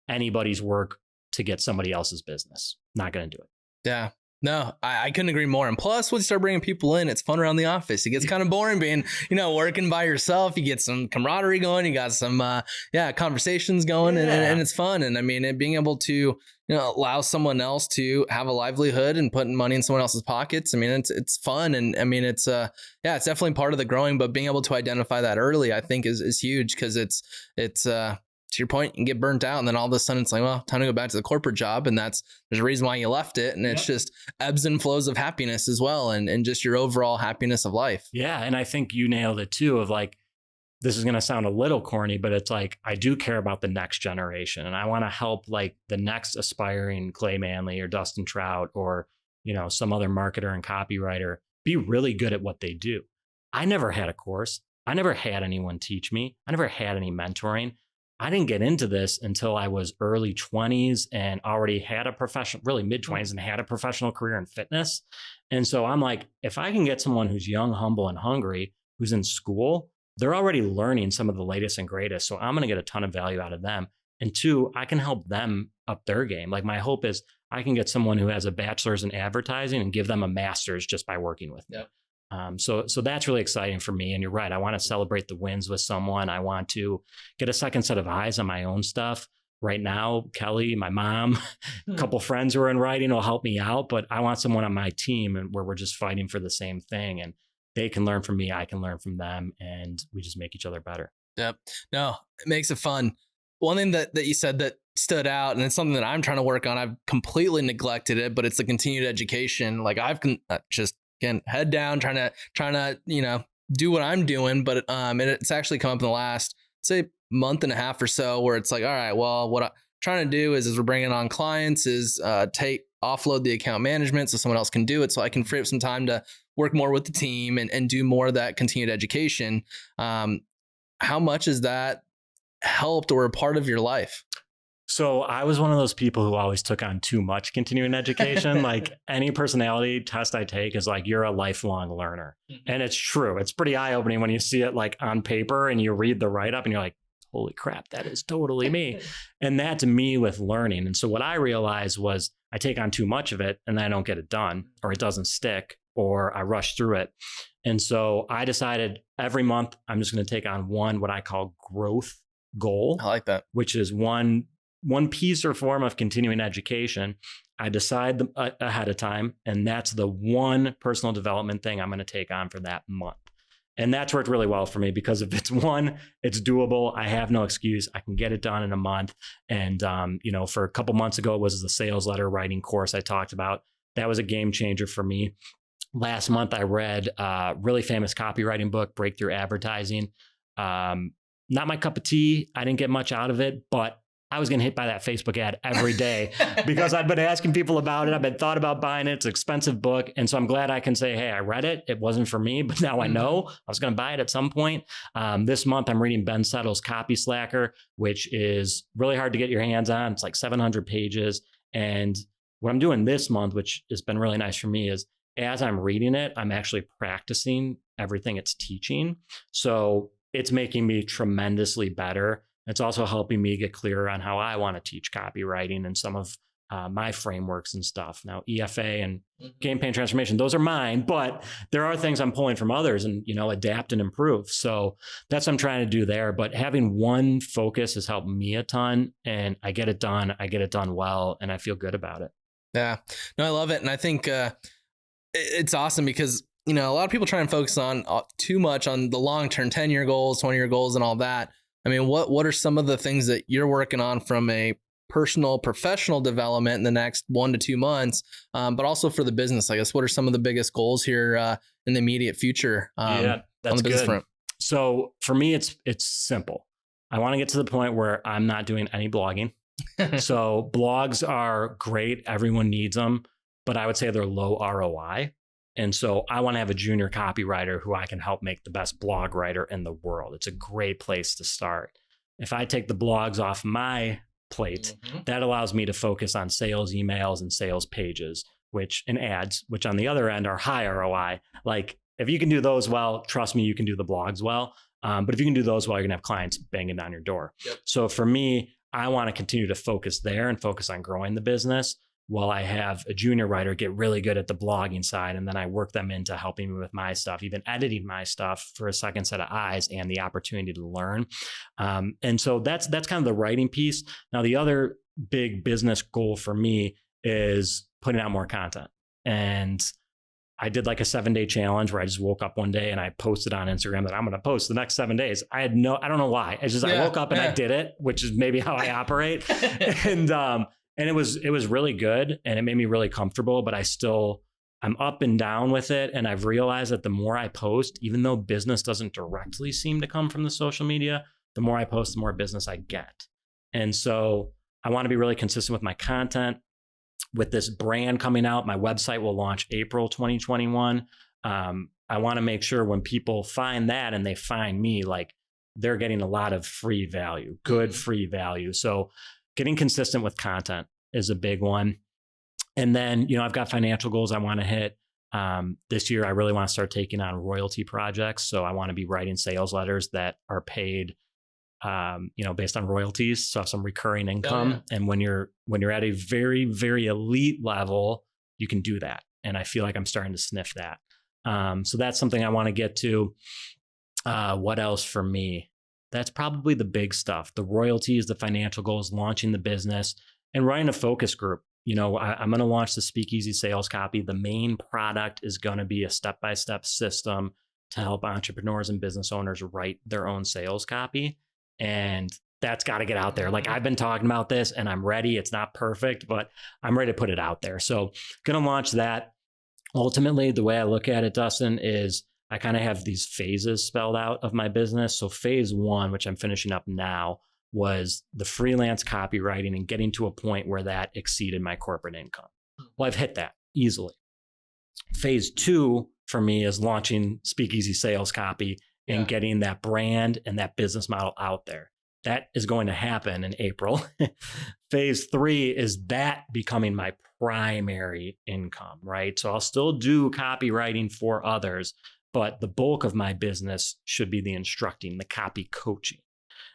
anybody's work to get somebody else's business. Not going to do it.
Yeah. No, I couldn't agree more. And plus, when you start bringing people in, it's fun around the office. It gets kind of boring being, working by yourself. You get some camaraderie going. You got some, conversations going, and it's fun. And I mean, being able to, allow someone else to have a livelihood and putting money in someone else's pockets. I mean, it's fun. And I mean, it's definitely part of the growing, but being able to identify that early, I think is huge, because it's to your point, you can get burnt out, and then all of a sudden it's like, well, time to go back to the corporate job. And there's a reason why you left it. And it's just ebbs and flows of happiness as well. And just your overall happiness of life.
Yeah. And I think you nailed it too, of like, this is going to sound a little corny, but it's like, I do care about the next generation, and I want to help like the next aspiring Clay Manley or Dustin Trout or, some other marketer and copywriter be really good at what they do. I never had a course. I never had anyone teach me. I never had any mentoring. I didn't get into this until I was early 20s and already had a professional, really mid 20s, and had a professional career in fitness. And so I'm like, if I can get someone who's young, humble, and hungry, who's in school, they're already learning some of the latest and greatest. So I'm going to get a ton of value out of them. And two, I can help them up their game. Like my hope is I can get someone who has a bachelor's in advertising and give them a master's just by working with me.
Yep.
So that's really exciting for me. And you're right. I want to celebrate the wins with someone. I want to get a second set of eyes on my own stuff. Right now, Kelly, my mom, a couple friends who are in writing will help me out, but I want someone on my team and where we're just fighting for the same thing, and they can learn from me. I can learn from them, and we just make each other better.
Yep. No, it makes it fun. One thing that you said that stood out, and it's something that I'm trying to work on. I've completely neglected it, but it's the continued education. Like I've just, again, head down, trying to, do what I'm doing. But it's actually come up in the last, say, month and a half or so, where it's like, all right, well, what I'm trying to do is we're bringing on clients is offload the account management so someone else can do it. So I can free up some time to work more with the team and do more of that continued education. How much has that helped or a part of your life?
So I was one of those people who always took on too much continuing education. Like any personality test I take is like, you're a lifelong learner. Mm-hmm. And it's true. It's pretty eye-opening when you see it like on paper and you read the write-up and you're like, holy crap, that is totally me. And that's me with learning. And so what I realized was I take on too much of it and I don't get it done, or it doesn't stick, or I rush through it. And so I decided every month I'm just going to take on one, what I call growth goal.
I like that.
Which is one piece or form of continuing education. I decide ahead of time, and that's the one personal development thing I'm going to take on for that month. And that's worked really well for me, because if it's one, it's doable. I have no excuse. I can get it done in a month. And, for a couple months ago, it was the sales letter writing course I talked about. That was a game changer for me. Last month, I read a really famous copywriting book, Breakthrough Advertising. Not my cup of tea. I didn't get much out of it, but I was getting hit by that Facebook ad every day because I've been asking people about it. I've been thought about buying it. It's an expensive book. And so I'm glad I can say, hey, I read it. It wasn't for me, but now I know I was going to buy it at some point. This month, I'm reading Ben Settle's Copy Slacker, which is really hard to get your hands on. It's like 700 pages. And what I'm doing this month, which has been really nice for me, is as I'm reading it, I'm actually practicing everything it's teaching. So it's making me tremendously better. It's also helping me get clearer on how I want to teach copywriting and some of my frameworks and stuff. Now, EFA and campaign transformation, those are mine, but there are things I'm pulling from others and, adapt and improve. So that's what I'm trying to do there. But having one focus has helped me a ton, and I get it done. I get it done well, and I feel good about it.
Yeah, no, I love it. And I think it's awesome because, a lot of people try and focus on too much on the long-term 10-year goals, 20-year goals and all that. I mean, what are some of the things that you're working on from a personal, professional development in the next 1 to 2 months, but also for the business? I guess, what are some of the biggest goals here in the immediate future?
That's
on the business
good.
front?
So for me, it's simple. I want to get to the point where I'm not doing any blogging. So blogs are great. Everyone needs them. but I would say they're low ROI. And so I want to have a junior copywriter who I can help make the best blog writer in the world. It's a great place to start. If I take the blogs off my plate, that allows me to focus on sales emails and sales pages, and ads, which on the other end are high ROI. Like if you can do those well, trust me, you can do the blogs well. But if you can do those well, you're gonna have clients banging down your door. Yep. So for me, I want to continue to focus there and focus on growing the business while I have a junior writer get really good at the blogging side. And then I work them into helping me with my stuff, even editing my stuff for a second set of eyes and the opportunity to learn. And so that's kind of the writing piece. Now, the other big business goal for me is putting out more content. And I did like a 7-day challenge where I just woke up one day and I posted on Instagram that I'm going to post the next 7 days. I don't know why. It's just, I woke up and I did it, which is maybe how I operate. And it was really good and it made me really comfortable, but I'm up and down with it. And I've realized that the more I post, even though business doesn't directly seem to come from the social media, the more I post, the more business I get. And so I want to be really consistent with my content. With this brand coming out, my website will launch April 2021. I want to make sure when people find that and they find me, like they're getting a lot of free value, good free value. So getting consistent with content is a big one. And then, I've got financial goals I want to hit. This year, I really want to start taking on royalty projects. So I want to be writing sales letters that are paid, based on royalties. So have some recurring income. Oh, yeah. And when you're at a very, very elite level, you can do that. And I feel like I'm starting to sniff that. So that's something I want to get to. What else for me? That's probably the big stuff. The royalties, the financial goals, launching the business, and running a focus group. I'm going to launch the Speakeasy Sales Copy. The main product is going to be a step-by-step system to help entrepreneurs and business owners write their own sales copy. And that's got to get out there. Like I've been talking about this and I'm ready. It's not perfect, but I'm ready to put it out there. So going to launch that. Ultimately, the way I look at it, Dustin, is I kind of have these phases spelled out of my business. So phase 1, which I'm finishing up now, was the freelance copywriting and getting to a point where that exceeded my corporate income. Well, I've hit that easily. Phase 2 for me is launching Speakeasy Sales Copy and getting that brand and that business model out there. That is going to happen in April. Phase 3 is that becoming my primary income, right? So I'll still do copywriting for others, but the bulk of my business should be the instructing, the copy coaching.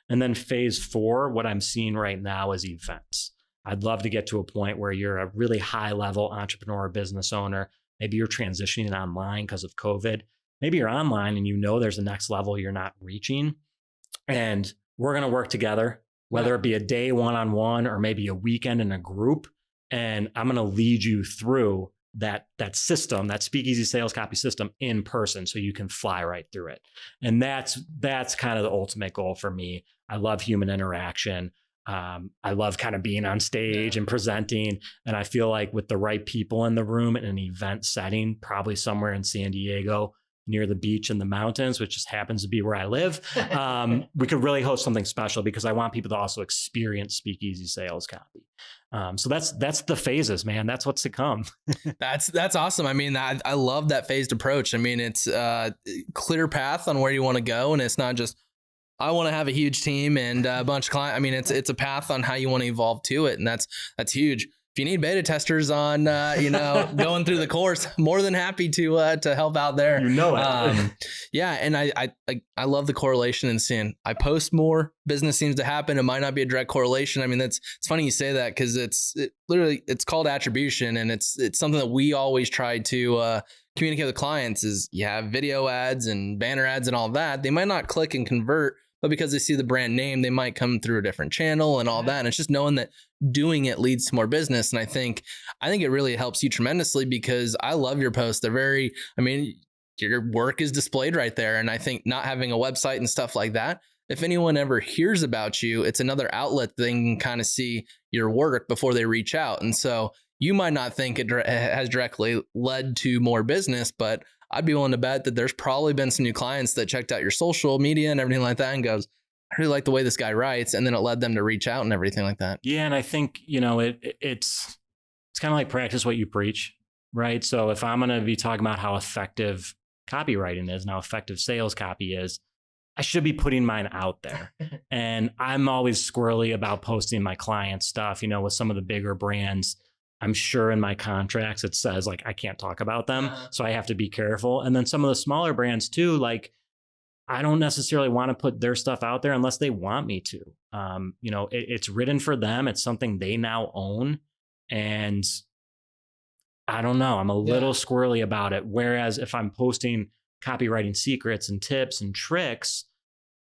And then phase 4, what I'm seeing right now is events. I'd love to get to a point where you're a really high level entrepreneur, business owner. Maybe you're transitioning online because of COVID. Maybe you're online and there's a next level you're not reaching. And we're going to work together, whether it be a day one-on-one or maybe a weekend in a group. And I'm going to lead you through that system, that Speakeasy Sales Copy system in person so you can fly right through it. And that's kind of the ultimate goal for me. I love human interaction. I love kind of being on stage and presenting. And I feel like with the right people in the room in an event setting, probably somewhere in San Diego, near the beach and the mountains, which just happens to be where I live, we could really host something special because I want people to also experience Speakeasy Sales Copy. So that's the phases, man. That's what's to come.
That's awesome. I mean, I love that phased approach. I mean, it's a clear path on where you want to go. And it's not just, I want to have a huge team and a bunch of clients. I mean, it's a path on how you want to evolve to it. And that's huge. If you need beta testers on, going through the course, more than happy to help out there. Yeah. And I love the correlation and seeing I post more, business seems to happen. It might not be a direct correlation. I mean, it's funny you say that because it's called attribution. And it's something that we always try to communicate with clients is you have video ads and banner ads and all that. They might not click and convert, but because they see the brand name, they might come through a different channel and all that. And it's just knowing that doing it leads to more business. And I think it really helps you tremendously because I love your posts. Your work is displayed right there. And I think not having a website and stuff like that, if anyone ever hears about you, it's another outlet they can kind of see your work before they reach out. And so you might not think it has directly led to more business, but I'd be willing to bet that there's probably been some new clients that checked out your social media and everything like that and goes, I really like the way this guy writes. And then it led them to reach out and everything like that.
Yeah. And I think, it's kind of like practice what you preach. right? So if I'm going to be talking about how effective copywriting is and how effective sales copy is, I should be putting mine out there. And I'm always squirrely about posting my client stuff, you know, with some of the bigger brands. I'm sure in my contracts it says like I can't talk about them. So I have to be careful. And then some of the smaller brands too, like I don't necessarily want to put their stuff out there unless they want me to. You know, it's written for them. It's something they now own. And I don't know, I'm a little squirrely about it. Whereas if I'm posting copywriting secrets and tips and tricks,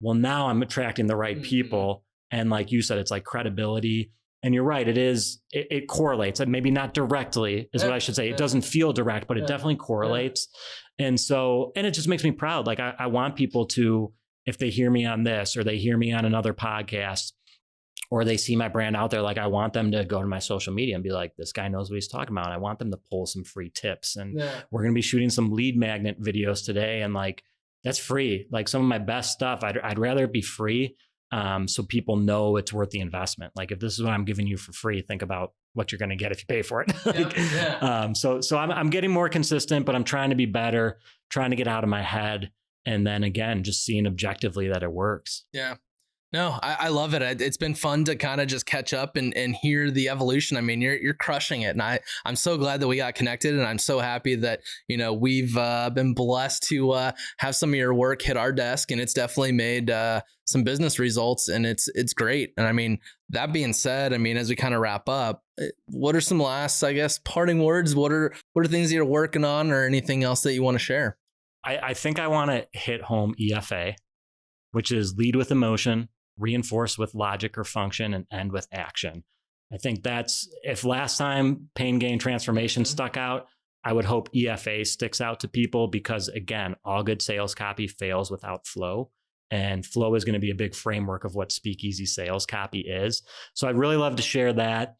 well, now I'm attracting the right people. And like you said, it's like credibility. And you're right, it correlates. And maybe not directly is what I should say. It doesn't feel direct, but it definitely correlates. And so, and it just makes me proud. Like I want people to, if they hear me on this or they hear me on another podcast or they see my brand out there, like I want them to go to my social media and be like, this guy knows what he's talking about. I want them to pull some free tips. And we're going to be shooting some lead magnet videos today. And like, that's free. Like some of my best stuff, I'd rather it be free. So people know it's worth the investment. Like if this is what I'm giving you for free, think about what you're going to get if you pay for it. So I'm getting more consistent, but I'm trying to be better, trying to get out of my head. And then again, just seeing objectively that it works.
Yeah. No, I love it. It's been fun to kind of just catch up and hear the evolution. I mean, you're crushing it. And I'm so glad that we got connected. And I'm so happy that, you know, we've been blessed to have some of your work hit our desk. And it's definitely made some business results. And it's great. And I mean, that being said, I mean, as we kind of wrap up, what are some last, I guess, parting words? What are things that you're working on or anything else that you want to share?
I think I want to hit home EFA, which is lead with emotion, reinforce with logic or function, and end with action. I think that's, if last time pain, gain, transformation stuck out, I would hope EFA sticks out to people because again, all good sales copy fails without flow. And flow is going to be a big framework of what Speakeasy Sales Copy is. So I'd really love to share that.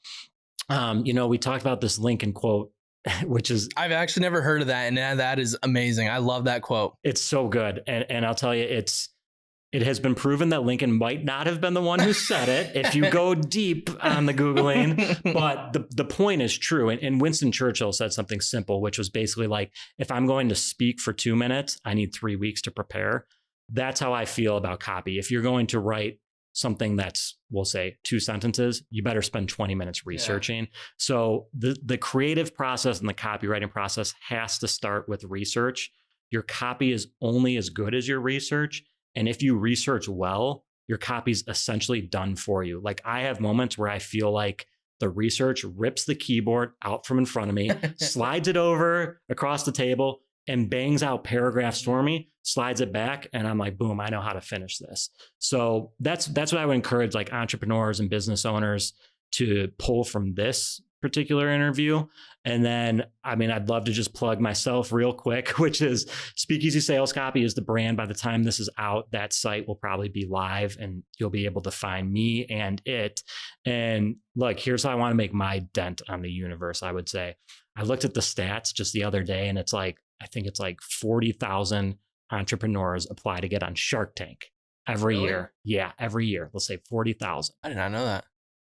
You know, we talked about this Lincoln quote, which is,
I've actually never heard of that. And that is amazing. I love that quote.
It's so good. And I'll tell you, it has been proven that Lincoln might not have been the one who said it if you go deep on the Googling, but the point is true. And Winston Churchill said something simple, which was basically like, if I'm going to speak for 2 minutes, I need 3 weeks to prepare. That's how I feel about copy. If you're going to write something that's, we'll say 2 sentences, you better spend 20 minutes researching. So the creative process and the copywriting process has to start with research. Your copy is only as good as your research. And if you research well, your copy's essentially done for you. Like I have moments where I feel like the research rips the keyboard out from in front of me, slides it over across the table and bangs out paragraphs for me, slides it back. And I'm like, boom, I know how to finish this. So that's what I would encourage like entrepreneurs and business owners to pull from this particular interview. And then, I mean, I'd love to just plug myself real quick, which is Speakeasy Sales Copy is the brand. By the time this is out, that site will probably be live and you'll be able to find me and it. And look, here's how I want to make my dent on the universe, I would say. I looked at the stats just the other day and it's like, I think it's like 40,000 entrepreneurs apply to get on Shark Tank every year. Yeah, every year. Let's say 40,000.
I did not know that.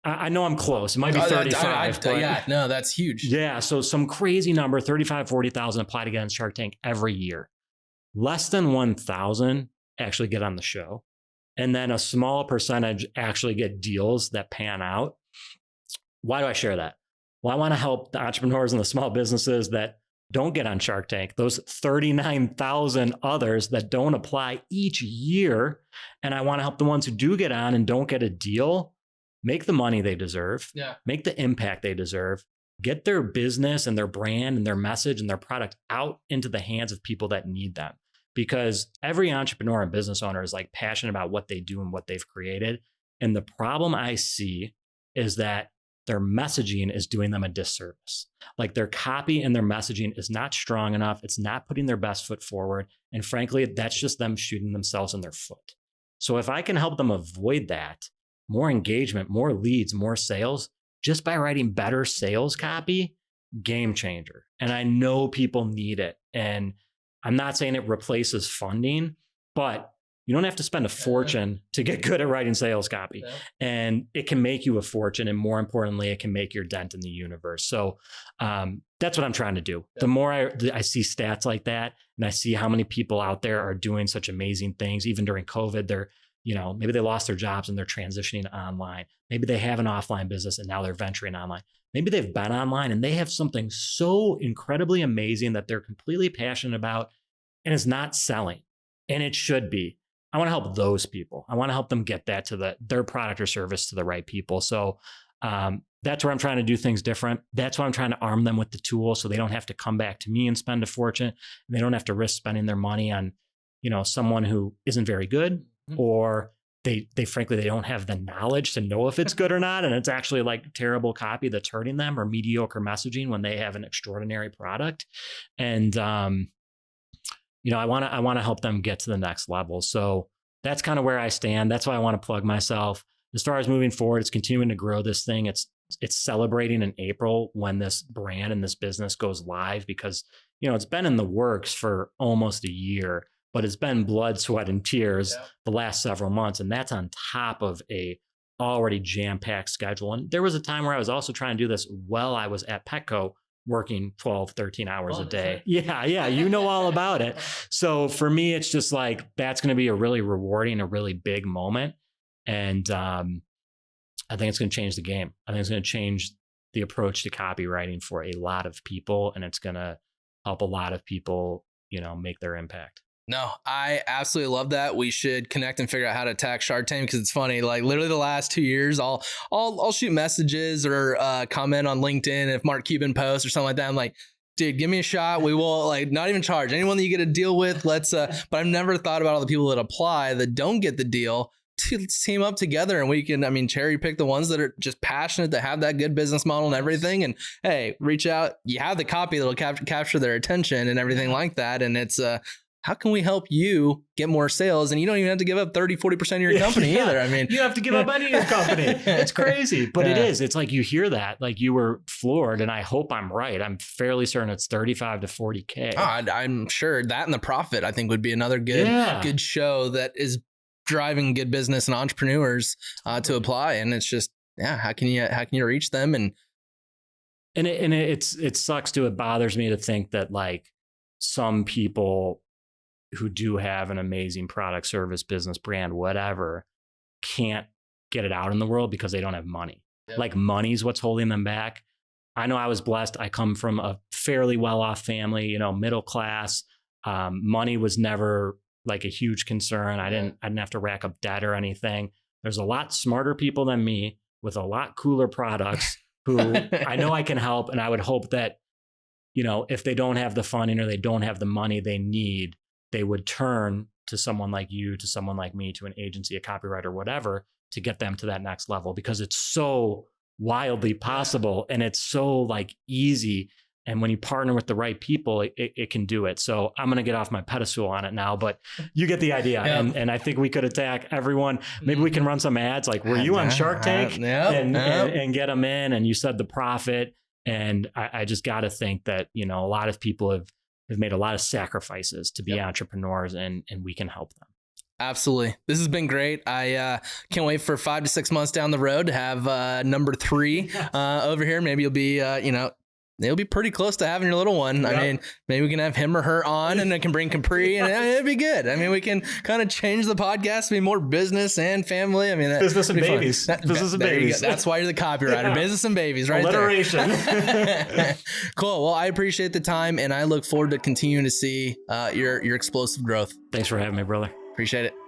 I know I'm close. It might be 35.
Yeah, no, that's huge.
Yeah. So some crazy number, 35, 40,000 apply to get on Shark Tank every year. Less than 1,000 actually get on the show. And then a small percentage actually get deals that pan out. Why do I share that? Well, I want to help the entrepreneurs and the small businesses that don't get on Shark Tank, those 39,000 others that don't apply each year. And I want to help the ones who do get on and don't get a deal make the money they deserve, make the impact they deserve, get their business and their brand and their message and their product out into the hands of people that need them. Because every entrepreneur and business owner is like passionate about what they do and what they've created. And the problem I see is that their messaging is doing them a disservice. Like their copy and their messaging is not strong enough. It's not putting their best foot forward. And frankly, that's just them shooting themselves in their foot. So if I can help them avoid that, more engagement, more leads, more sales, just by writing better sales copy, game changer. And I know people need it. And I'm not saying it replaces funding, but You don't have to spend a fortune to get good at writing sales copy. And it can make you a fortune. And more importantly, it can make your dent in the universe. So that's what I'm trying to do. The more I see stats like that, and I see how many people out there are doing such amazing things, even during COVID, they're, maybe they lost their jobs and they're transitioning online. Maybe they have an offline business and now they're venturing online. Maybe they've been online and they have something so incredibly amazing that they're completely passionate about and it's not selling. And it should be. I want to help those people. I want to help them get that to their product or service to the right people. So that's where I'm trying to do things different. That's why I'm trying to arm them with the tools so they don't have to come back to me and spend a fortune. And they don't have to risk spending their money on, someone who isn't very good, or they frankly, they don't have the knowledge to know if it's good or not. And it's actually like terrible copy that's hurting them, or mediocre messaging when they have an extraordinary product. And, I want to help them get to the next level. So that's kind of where I stand. That's why I want to plug myself. As far as moving forward, it's continuing to grow this thing. It's celebrating in April when this brand and this business goes live, because, it's been in the works for almost a year, but it's been blood, sweat, and tears the last several months. And that's on top of a already jam-packed schedule. And there was a time where I was also trying to do this while I was at Petco, working 12, 13 hours a day. Yeah. You know all about it. So for me, it's just like, that's going to be a really rewarding, a really big moment. And I think it's going to change the game. I think it's going to change the approach to copywriting for a lot of people. And it's going to help a lot of people, make their impact.
No, I absolutely love that. We should connect and figure out how to attack Shark Tank, because it's funny. Like literally the last 2 years, I'll shoot messages or comment on LinkedIn if Mark Cuban posts or something like that. I'm like, dude, give me a shot. We will not even charge anyone that you get a deal with. Let's. But I've never thought about all the people that apply that don't get the deal to team up together, and we can, cherry pick the ones that are just passionate, that have that good business model and everything. And hey, reach out. You have the copy that'll capture their attention and everything like that. And it's how can we help you get more sales? And you don't even have to give up 30, 40% of your company either. You
have to give up any of your company. It's crazy, but it is. It's like you hear that, like you were floored, and I hope I'm right. I'm fairly certain it's 35 to 40K.
I'm sure that, and the profit, I think, would be another good show that is driving good business and entrepreneurs to apply. And it's just, how can you reach them? And
it sucks too. It bothers me to think that like some people who do have an amazing product, service, business, brand, whatever, can't get it out in the world because they don't have money. Yep. Like money's what's holding them back. I know I was blessed. I come from a fairly well-off family, middle class. Money was never like a huge concern. I didn't have to rack up debt or anything. There's a lot smarter people than me with a lot cooler products who I know I can help. And I would hope that, if they don't have the funding or they don't have the money they need, they would turn to someone like you, to someone like me, to an agency, a copywriter, whatever, to get them to that next level, because it's so wildly possible and it's so like easy. And when you partner with the right people, it can do it. So I'm going to get off my pedestal on it now, but you get the idea. And I think we could attack everyone. Maybe we can run some ads like, were you on Shark Tank? And get them in, and you said the profit. And I just got to think that, a lot of people have made a lot of sacrifices to be entrepreneurs, and we can help them.
Absolutely. This has been great. I can't wait for 5 to 6 months down the road to have number 3 over here. Maybe you'll be, they'll be pretty close to having your little one. Yep. Maybe we can have him or her on, and I can bring Capri, and it'd be good. We can kind of change the podcast to be more business and family.
Business and babies. Business and babies.
That's why you're the copywriter. Business and babies, right?
Alliteration.
There. Cool. Well, I appreciate the time, and I look forward to continuing to see your explosive growth.
Thanks for having me, brother.
Appreciate it.